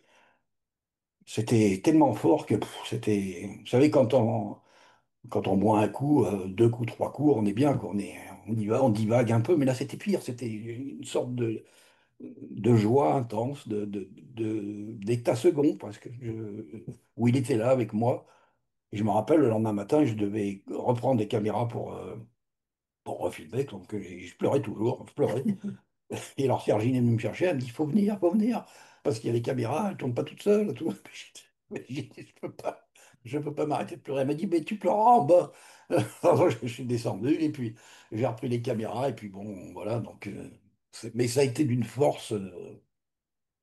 c'était tellement fort que vous savez, quand on boit un coup, deux coups, trois coups, on est bien, quoi. On y va, on divague un peu, mais là c'était pire, c'était une sorte de joie intense, d'état second presque, où il était là avec moi. Et je me rappelle, le lendemain matin, je devais reprendre des caméras pour refilmer, donc je pleurais toujours, je pleurais. Et alors Sergine est venue me chercher, elle me dit, faut venir, parce qu'il y a les caméras, elles ne tournent pas toutes seules. Tout. J'ai dit, je peux pas m'arrêter de pleurer. Elle m'a dit, mais tu pleuras en bas. Alors, je suis descendu, et puis j'ai repris les caméras, et puis bon, voilà, donc, mais ça a été d'une force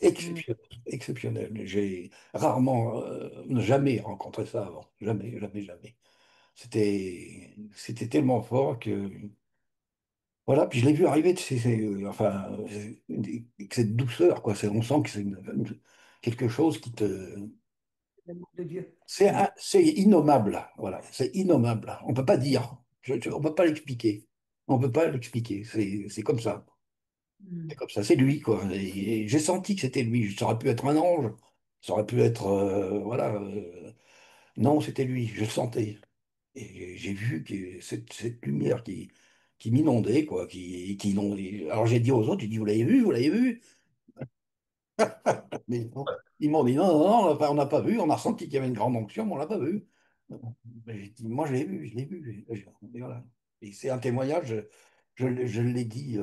Mm. exceptionnelle, exceptionnelle. J'ai rarement, jamais rencontré ça avant, jamais, jamais, jamais. C'était tellement fort que voilà, puis je l'ai vu arriver, enfin, avec cette douceur, quoi. On sent que c'est quelque chose qui te. L'amour de Dieu. C'est innommable, voilà, c'est innommable. On peut pas dire, on peut pas l'expliquer. On peut pas l'expliquer, c'est comme ça. C'est Mm. comme ça, c'est lui, quoi. Et j'ai senti que c'était lui. Ça aurait pu être un ange, ça aurait pu être, voilà. Non, c'était lui, je le sentais. Et j'ai vu que cette lumière qui m'inondait, quoi, qui inondait. Alors j'ai dit aux autres, j'ai dit, vous l'avez vu, vous l'avez vu? Mais non. Ils m'ont dit, non, non, non, enfin, on n'a pas vu, on a ressenti qu'il y avait une grande onction, mais on l'a pas vu. Mais j'ai dit, moi je l'ai vu, je l'ai vu. Et voilà. Et c'est un témoignage, je l'ai dit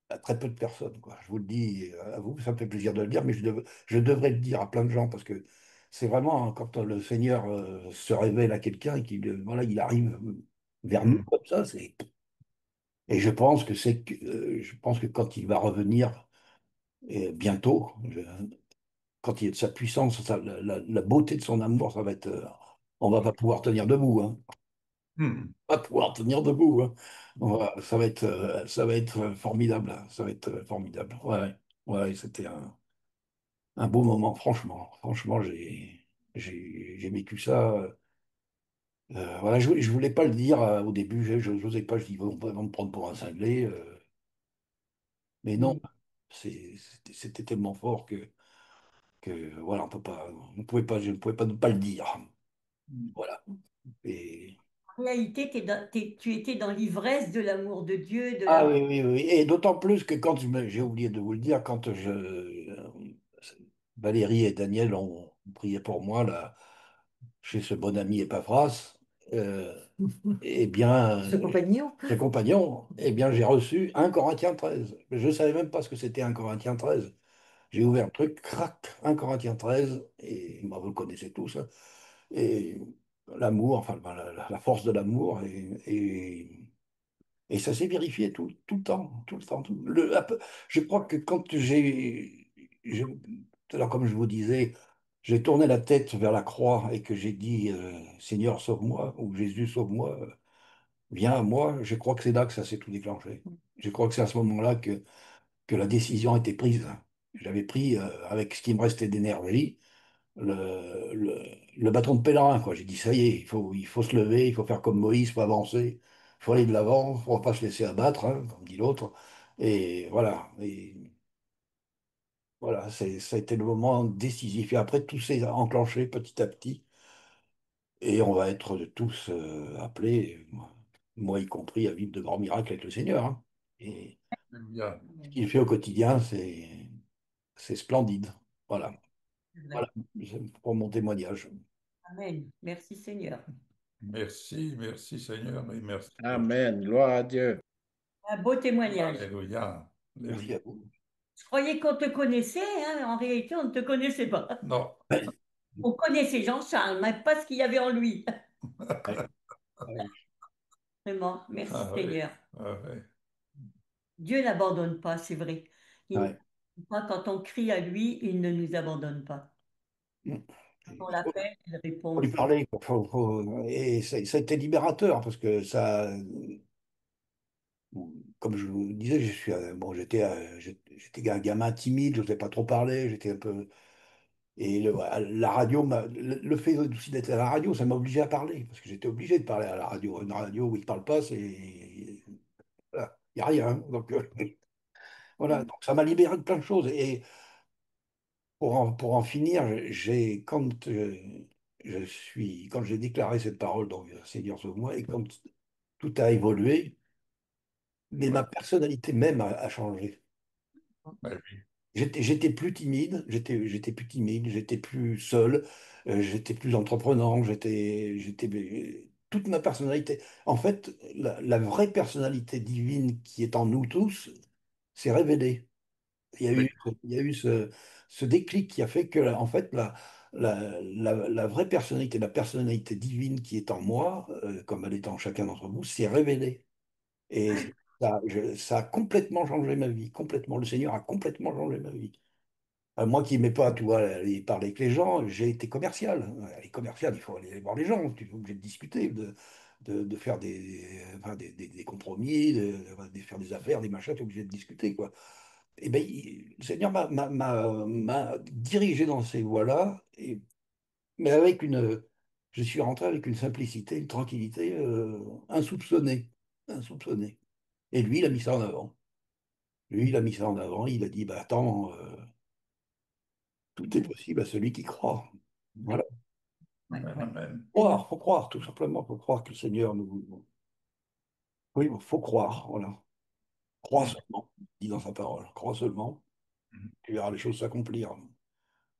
à très peu de personnes, quoi. Je vous le dis à vous, ça me fait plaisir de le dire, mais je devrais le dire à plein de gens, parce que c'est vraiment hein, quand le Seigneur se révèle à quelqu'un et qu'il voilà, il arrive vers nous Hmm. comme ça, et je pense que je pense que quand il va revenir bientôt, quand il est de sa puissance, la beauté de son amour, ça va être, on va pas pouvoir tenir debout, hein. Hmm. Pas pouvoir tenir debout, hein. Ça va être formidable, hein. Ça va être formidable. Ouais, ouais, c'était un beau moment, franchement. Franchement, j'ai vécu ça. Voilà, je voulais pas le dire au début, je n'osais pas, je dis, vont me prendre pour un cinglé. Mais non, Mm. c'était tellement fort que voilà, on pouvait pas, je ne pouvais pas ne pas le dire. Voilà. Et, En réalité, tu étais dans l'ivresse de l'amour de Dieu, de ah l'amour. oui, oui, oui. Et d'autant plus que j'ai oublié de vous le dire, Valérie et Daniel ont prié pour moi là, chez ce bon ami Epaphras, euh, eh bien, Ce compagnon. ce compagnon, eh bien, j'ai reçu 1 Corinthiens 13. Je ne savais même pas ce que c'était 1 Corinthiens 13. J'ai ouvert le truc, crac, 1 Corinthiens 13, et bah, vous le connaissez tous, hein. Et l'amour, enfin la force de l'amour, et ça s'est vérifié tout le temps, tout le temps. Je crois que quand tout à l'heure, comme je vous disais, j'ai tourné la tête vers la croix et que j'ai dit Seigneur, sauve-moi, ou Jésus, sauve-moi, viens à moi, je crois que c'est là que ça s'est tout déclenché. Je crois que c'est à ce moment-là que la décision a été prise. J'avais pris, avec ce qui me restait d'énergie, le bâton de pèlerin, quoi. J'ai dit, ça y est, il faut se lever, il faut faire comme Moïse, il faut avancer, il faut aller de l'avant, il ne faut pas se laisser abattre, hein, comme dit l'autre. Et voilà. Et voilà, ça a été le moment décisif. Et après, tout s'est enclenché petit à petit. Et on va être tous appelés. moi y compris, à vivre de grands miracles avec le Seigneur, hein. Et Alléluia. ce qu'il fait au quotidien, c'est splendide. Voilà. C'est Voilà vrai. pour mon témoignage. Amen. Merci Seigneur. Merci, merci Seigneur, et merci. Amen. Gloire à Dieu. Un beau témoignage. Alléluia. Merci Alléluia. à vous. Je croyais qu'on te connaissait, hein. En réalité, on ne te connaissait pas. Non. Ouais, On connaissait Jean-Charles, mais pas ce qu'il y avait en lui. ouais, ouais, Vraiment, merci Ah oui. Seigneur. Ah oui. Dieu n'abandonne pas, c'est vrai. ouais. Quand on crie à lui, il ne nous abandonne pas. Quand on Il l'appelle, il répond faut lui aussi. parler, quoi. Et ça a été libérateur parce que ça, comme je vous disais, je suis, bon, j'étais un gamin timide, je n'osais pas trop parler, j'étais un peu. Et la radio, le fait aussi d'être à la radio, ça m'a obligé à parler parce que j'étais obligé de parler à la radio. Une radio où ils ne parlent pas, c'est. Voilà, il n'y a rien. Donc, voilà, donc ça m'a libéré de plein de choses. Et pour en finir, quand j'ai déclaré cette parole, donc Seigneur sauve-moi, et quand tout a évolué, mais Ouais. ma personnalité même a changé. Ouais, oui. J'étais plus timide, j'étais plus seul, j'étais plus entreprenant, toute ma personnalité. En fait, la vraie personnalité divine qui est en nous tous s'est révélée. Il y a Oui. eu, il y a eu ce déclic qui a fait que, en fait, la vraie personnalité, la personnalité divine qui est en moi, comme elle est en chacun d'entre vous, s'est révélée. Et ça a complètement changé ma vie, complètement. Le Seigneur a complètement changé ma vie. Moi qui n'aimais pas, tu vois, aller parler avec les gens, j'ai été commercial. Les commercial, il faut aller voir les gens, tu es obligé de discuter, de faire enfin, des compromis, de faire des affaires, des machins, tu es obligé de discuter, quoi. Et ben, le Seigneur m'a dirigé dans ces voies-là, mais je suis rentré avec une simplicité, une tranquillité insoupçonnée, insoupçonnée. Et lui, il a mis ça en avant. Lui, il a mis ça en avant, il a dit, bah attends, tout est possible à celui qui croit. Voilà. Ouais, Amen, ouais. amen. Faut croire, tout simplement, faut croire que le Seigneur nous. Oui, faut croire, voilà. Crois Mm. seulement, il dit dans sa parole. Crois seulement, Mm. tu verras les choses s'accomplir.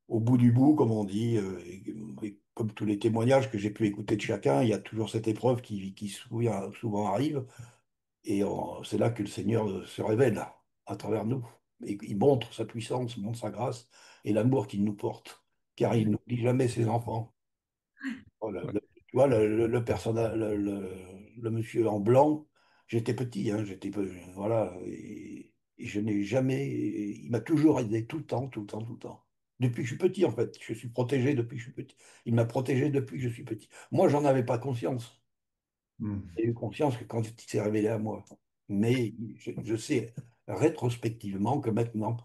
Au bout du bout, comme on dit, et comme tous les témoignages que j'ai pu écouter de chacun, il y a toujours cette épreuve qui souvent arrive, et c'est là que le Seigneur se révèle à travers nous. Et il montre sa puissance, il montre sa grâce et l'amour qu'il nous porte, car il n'oublie jamais ses enfants. Voilà, Ouais. tu vois, le personnage, le monsieur en blanc, j'étais petit, hein, voilà, et je n'ai jamais, il m'a toujours aidé tout le temps, tout le temps, tout le temps. Depuis que je suis petit, en fait, je suis protégé depuis que je suis petit. Il m'a protégé depuis que je suis petit. Moi, j'en avais pas conscience. Mm. J'ai eu conscience que quand il s'est révélé à moi. Mais je sais rétrospectivement que maintenant,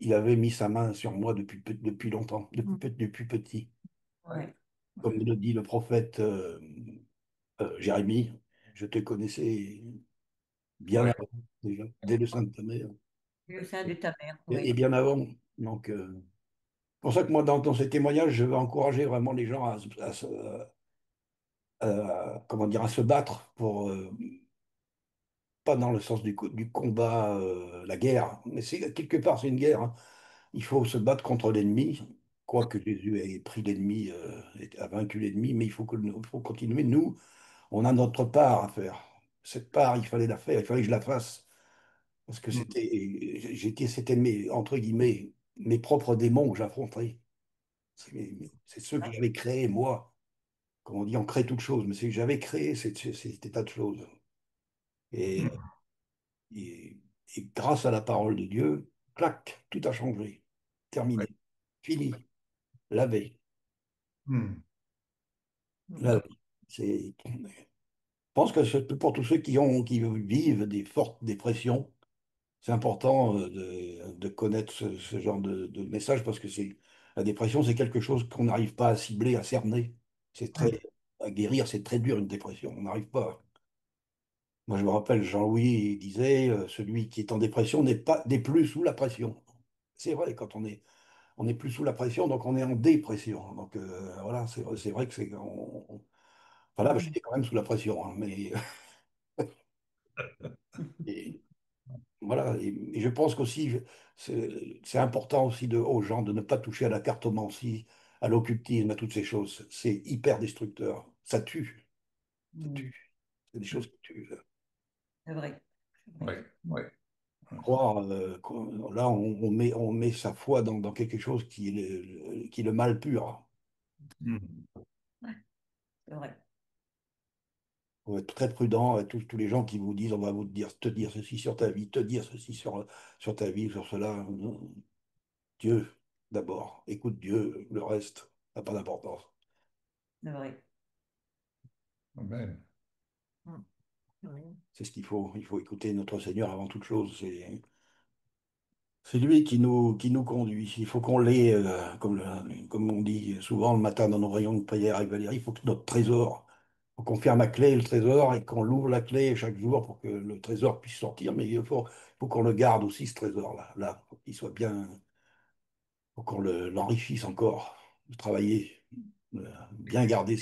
il avait mis sa main sur moi depuis longtemps, depuis petit. Ouais. Comme Ouais. le dit le prophète Jérémie, je te connaissais bien Ouais. avant, déjà, dès le sein de ta mère, Le sein de ta mère, et oui. bien avant. Donc, c'est pour ça que moi, dans ces témoignages, je veux encourager vraiment les gens comment dire, à se battre pour, pas dans le sens du combat, la guerre, mais quelque part, c'est une guerre, hein. Il faut se battre contre l'ennemi, quoique Jésus ait pris l'ennemi, a vaincu l'ennemi, mais faut continuer. Nous, on a notre part à faire. Cette part, il fallait la faire, il fallait que je la fasse. Parce que Mm. c'était entre guillemets, mes propres démons que j'affrontais. C'est ceux que j'avais créés, moi. Comme on dit, on crée toutes choses, mais c'est que j'avais créé ces tas de choses. Et, Mm. et, et grâce à la parole de Dieu, clac, tout a changé. Ouais. Terminé. Fini. Lavé. Mm. Lavé. Je pense que pour tous ceux qui vivent des fortes dépressions, c'est important de connaître ce genre de message parce que la dépression, c'est quelque chose qu'on n'arrive pas à cibler, à cerner. Ouais. À guérir, c'est très dur une dépression. On n'arrive pas. Moi, je me rappelle, Jean-Louis il disait, celui qui est en dépression n'est plus sous la pression. C'est vrai, quand on n'est plus sous la pression, donc on est en dépression. Donc voilà, c'est vrai que enfin là, Mm. j'étais quand même sous la pression, hein, mais Et voilà. Et je pense qu'aussi, c'est important aussi aux gens de ne pas toucher à la cartomancie, à l'occultisme, à toutes ces choses. C'est hyper destructeur. Ça tue. Ça Mm. tue. C'est des choses qui tuent. C'est vrai. C'est Oui, vrai. oui. Croire, là, on met sa foi dans quelque chose qui est le mal pur. Hmm. Ouais, c'est vrai. Il faut être très prudent. Tous les gens qui vous disent, on va te dire ceci sur ta vie, te dire ceci sur ta vie, sur cela. Dieu, d'abord. Écoute Dieu, le reste n'a pas d'importance. C'est vrai. Amen. Mm. Oui. C'est ce qu'il faut. Il faut écouter notre Seigneur avant toute chose. C'est lui qui nous conduit. Il faut qu'on l'ait, comme on dit souvent le matin dans nos réunions de prière avec Valérie, il faut que notre trésor, faut qu'on ferme la clé le trésor et qu'on l'ouvre la clé chaque jour pour que le trésor puisse sortir. Mais il faut qu'on le garde aussi, ce trésor-là. Là, faut qu'il soit bien, faut qu'on l'enrichisse encore, travailler, bien garder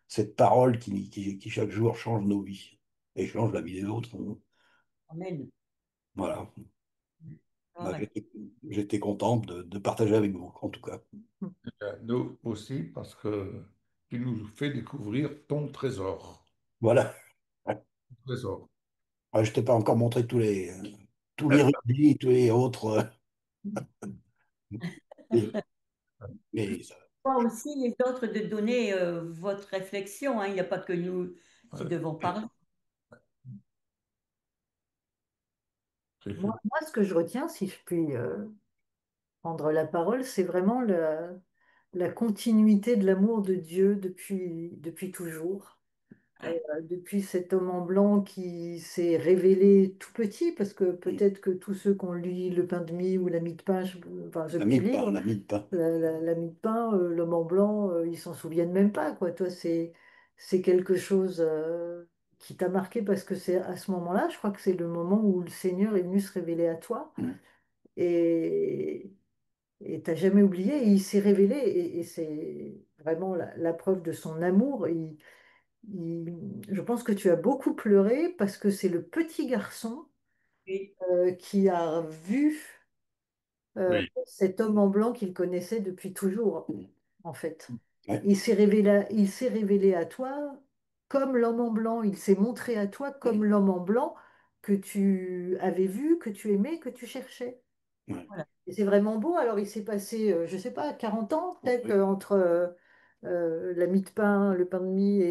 cette parole qui chaque jour change nos vies et change la vie des autres. Amen. Voilà. C'est Bah, vrai. j'étais content de partager avec vous, en tout cas. Nous aussi, parce que tu nous fais découvrir ton trésor. Voilà. Trésor. Ouais, je t'ai pas encore montré tous les rubis, tous les autres. Mais, mais ça- Moi aussi, les autres de donner votre réflexion, hein. Il n'y a pas que nous qui devons parler. Moi, ce que je retiens, si je puis prendre la parole, c'est vraiment la continuité de l'amour de Dieu depuis toujours. Depuis cet homme en blanc qui s'est révélé tout petit, parce que peut-être que tous ceux qui ont lu Le pain de mie ou La mie de pain, enfin ce la mie petit de pain, livre, la mie de pain. la mie de pain, l'homme en blanc, ils s'en souviennent même pas, quoi. Toi, c'est quelque chose qui t'a marqué parce que c'est à ce moment-là, je crois que c'est le moment où le Seigneur est venu se révéler à toi Mm. et et t'as jamais oublié, et il s'est révélé et c'est vraiment la preuve de son amour. Je pense que tu as beaucoup pleuré parce que c'est le petit garçon Oui, qui a vu Oui. cet homme en blanc qu'il connaissait depuis toujours, Mm. en fait. Ouais, Il s'est révélé à toi comme l'homme en blanc. Il s'est montré à toi comme l'homme en blanc que tu avais vu, que tu aimais, que tu cherchais. ouais, voilà. Et c'est vraiment beau. Alors, il s'est passé, je ne sais pas, 40 ans peut-être oui, entre la mie de pain, le pain de mie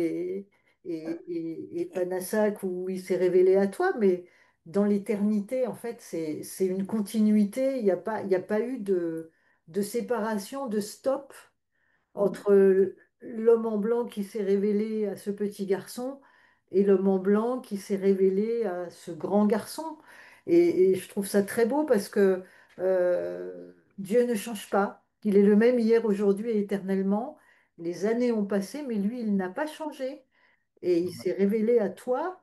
et Panassac où il s'est révélé à toi. Mais dans l'éternité, en fait, c'est une continuité. Il y a pas eu de séparation, de stop entre l'homme en blanc qui s'est révélé à ce petit garçon et l'homme en blanc qui s'est révélé à ce grand garçon. Et je trouve ça très beau parce que Dieu ne change pas. Il est le même hier, aujourd'hui et éternellement. Les années ont passé, mais lui, il n'a pas changé. Et il s'est révélé à toi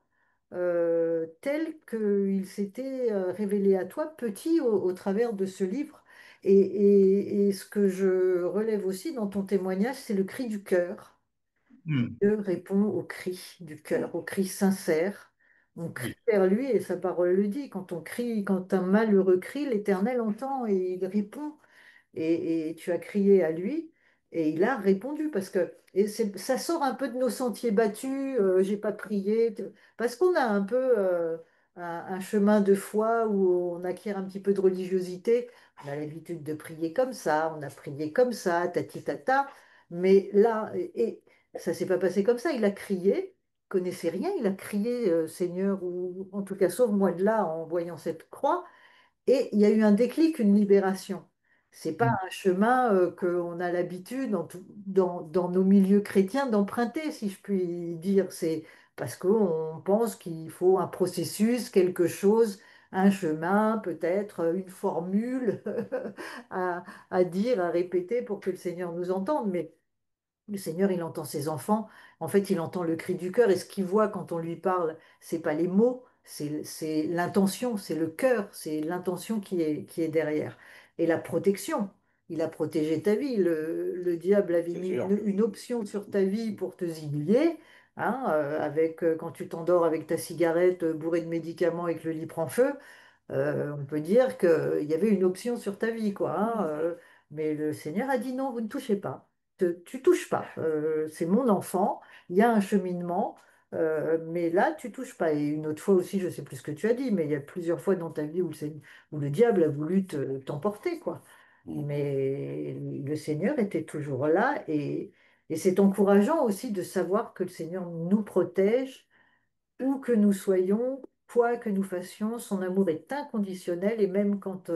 tel qu'il s'était révélé à toi petit au travers de ce livre. Et ce que je relève aussi dans ton témoignage, c'est le cri du cœur. Hmm. Dieu répond au cri du cœur, au cri sincère. On crie Oui. vers lui et sa parole le dit. Quand on crie, quand un malheureux crie, l'Éternel entend et il répond et tu as crié à lui et il a répondu parce que ça sort un peu de nos sentiers battus, j'ai pas prié, parce qu'on a un peu un chemin de foi où on acquiert un petit peu de religiosité, on a l'habitude de prier comme ça, on a prié comme ça, tati tata, mais là, et ça s'est pas passé comme ça, il a crié. Il connaissait rien, il a crié Seigneur, ou en tout cas sauve-moi de là en voyant cette croix. Et il y a eu un déclic, une libération. C'est pas Hmm. un chemin qu'on a l'habitude, dans nos milieux chrétiens, d'emprunter, si je puis dire. C'est parce qu'on pense qu'il faut un processus, quelque chose, un chemin, peut-être une formule à, à dire, à répéter pour que le Seigneur nous entende. Mais le Seigneur, il entend ses enfants. En fait, il entend le cri du cœur. Et ce qu'il voit quand on lui parle, c'est pas les mots, c'est l'intention, c'est le cœur, c'est l'intention qui est derrière. Et la protection. Il a protégé ta vie. Le diable avait c'est mis sûr. une option sur ta vie pour te zigouiller. hein, avec, quand tu t'endors avec ta cigarette bourrée de médicaments et que le lit prend feu, on peut dire qu'il y avait une option sur ta vie, quoi, hein, mais le Seigneur a dit non, vous ne touchez pas. Tu touches pas. C'est mon enfant. Il y a un cheminement, mais là, tu touches pas. Et une autre fois aussi, je sais plus ce que tu as dit, mais il y a plusieurs fois dans ta vie où où le diable a voulu t'emporter, quoi. Mm. Mais le Seigneur était toujours là et c'est encourageant aussi de savoir que le Seigneur nous protège où que nous soyons, quoi que nous fassions, son amour est inconditionnel et même quand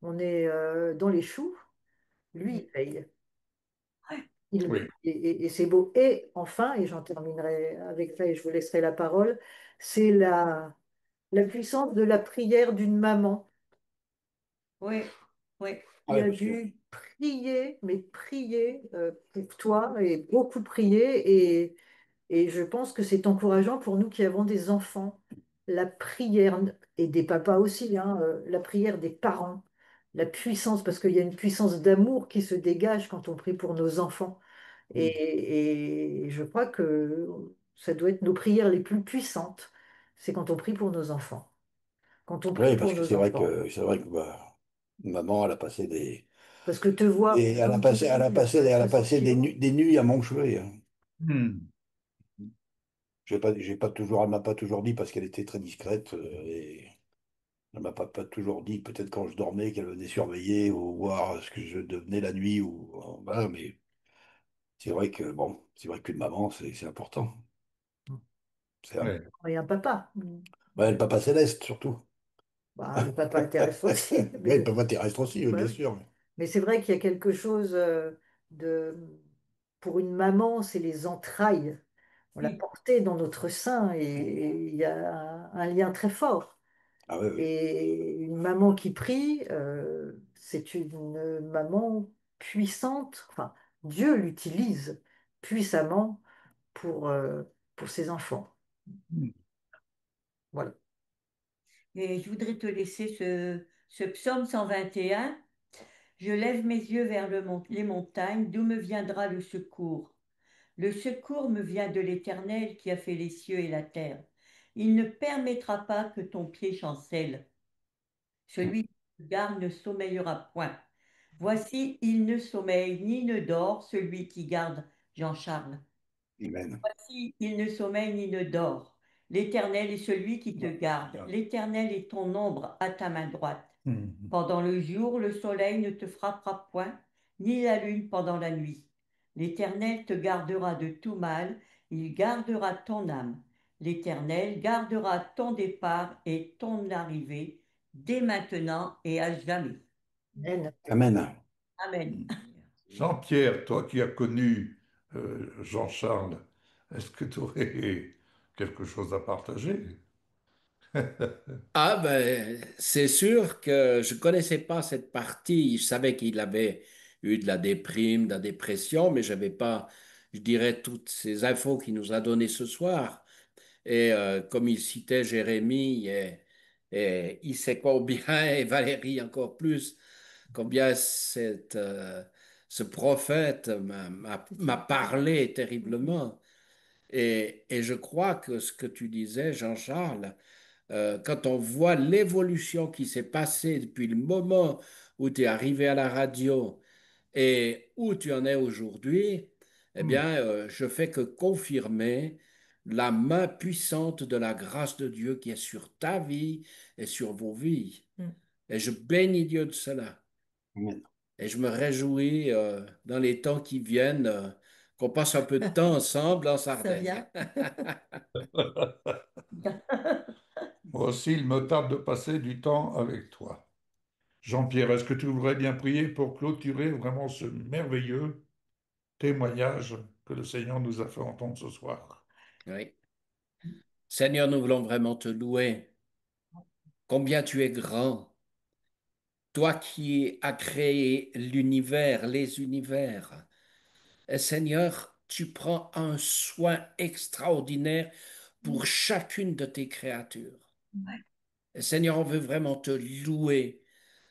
on est dans les choux, lui, il veille. Il veille. Oui, Et c'est beau. Et enfin, et j'en terminerai avec ça et je vous laisserai la parole, c'est la puissance de la prière d'une maman Oui, oui, Ah qui ouais, a parce que dû prier, mais prier pour toi et beaucoup prier. Et je pense que c'est encourageant pour nous qui avons des enfants. La prière, et des papas aussi, hein, la prière des parents, la puissance, parce qu'il y a une puissance d'amour qui se dégage quand on prie pour nos enfants. Et je crois que ça doit être nos prières les plus puissantes, c'est quand on prie pour nos enfants. Quand on prie oui, pour parce que nos enfants. c'est vrai que bah, maman, elle a passé Parce que te voir, comme tu dis, elle a à passé 60 kilos, des nuits à m'enchever, hein. hmm, J'ai pas toujours, elle m'a pas toujours dit parce qu'elle était très discrète et elle m'a pas toujours dit, peut-être quand je dormais, qu'elle venait surveiller ou voir ce que je devenais la nuit ou voilà, mais c'est vrai que bon, c'est vrai qu'une maman, c'est important. C'est un, ouais. et un papa. ouais, le papa céleste surtout. Bah, le papa terrestre aussi, Ouais, le mais, papa terrestre aussi, oui, bah bien oui. sûr. Mais c'est vrai qu'il y a quelque chose de... Pour une maman, c'est les entrailles. On l'a oui. portée dans notre sein et il y a un lien très fort. Ah oui, oui. Et une maman qui prie, c'est une maman puissante. Enfin, Dieu l'utilise puissamment pour ses enfants. Hmm. Voilà. Et je voudrais te laisser ce psaume 121. Je lève mes yeux vers les montagnes, d'où me viendra le secours. Le secours me vient de l'Éternel qui a fait les cieux et la terre. Il ne permettra pas que ton pied chancelle. Celui qui te garde ne sommeillera point. Voici, il ne sommeille ni ne dort, celui qui garde Jean-Charles. Amen. Si il ne sommeille ni ne dort, l'Éternel est celui qui te garde. L'Éternel est ton ombre à ta main droite. Hmm. Pendant le jour, le soleil ne te frappera point, ni la lune pendant la nuit. L'Éternel te gardera de tout mal, il gardera ton âme. L'Éternel gardera ton départ et ton arrivée, dès maintenant et à jamais. Amen. Amen. Amen. Jean-Pierre, toi qui as connu Jean-Charles, est-ce que tu aurais quelque chose à partager? Ah ben, c'est sûr que je connaissais pas cette partie. Je savais qu'il avait eu de la déprime, de la dépression, mais j'avais pas, je dirais, toutes ces infos qu'il nous a données ce soir. Et comme il citait Jérémie, et il sait combien, et Valérie encore plus, combien ce prophète m'a parlé terriblement. Et je crois que ce que tu disais, Jean-Charles, quand on voit l'évolution qui s'est passée depuis le moment où tu es arrivé à la radio et où tu en es aujourd'hui, eh Hmm. bien, je fais que confirmer la main puissante de la grâce de Dieu qui est sur ta vie et sur vos vies. Mm. Et je bénis Dieu de cela. Amen. Et je me réjouis dans les temps qui viennent qu'on passe un peu de temps ensemble en Ça Sardaigne. vient. Moi aussi, il me tarde de passer du temps avec toi. Jean-Pierre, est-ce que tu voudrais bien prier pour clôturer vraiment ce merveilleux témoignage que le Seigneur nous a fait entendre ce soir? Oui. Seigneur, nous voulons vraiment te louer. Combien tu es grand, toi qui as créé l'univers, les univers. Et Seigneur, tu prends un soin extraordinaire pour chacune de tes créatures. Et Seigneur, on veut vraiment te louer.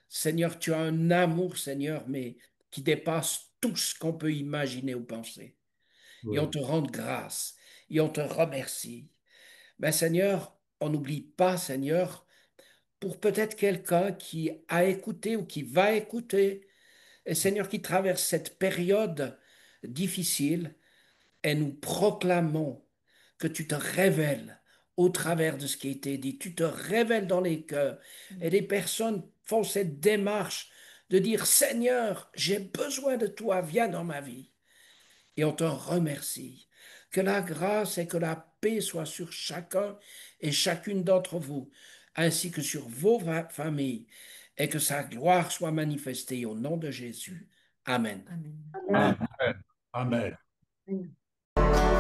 Seigneur, tu as un amour, Seigneur, mais qui dépasse tout ce qu'on peut imaginer ou penser. Et on Oui. te rend grâce. et on te remercie. Mais Seigneur, on n'oublie pas, Seigneur, pour peut-être quelqu'un qui a écouté ou qui va écouter, et Seigneur, qui traverse cette période difficile, et nous proclamons que tu te révèles au travers de ce qui a été dit, tu te révèles dans les cœurs, et les personnes font cette démarche de dire, Seigneur, j'ai besoin de toi, viens dans ma vie. Et on te remercie. Que la grâce et que la paix soient sur chacun et chacune d'entre vous, ainsi que sur vos familles, et que sa gloire soit manifestée au nom de Jésus. Amen. Amen. Amen. Amen. Amen.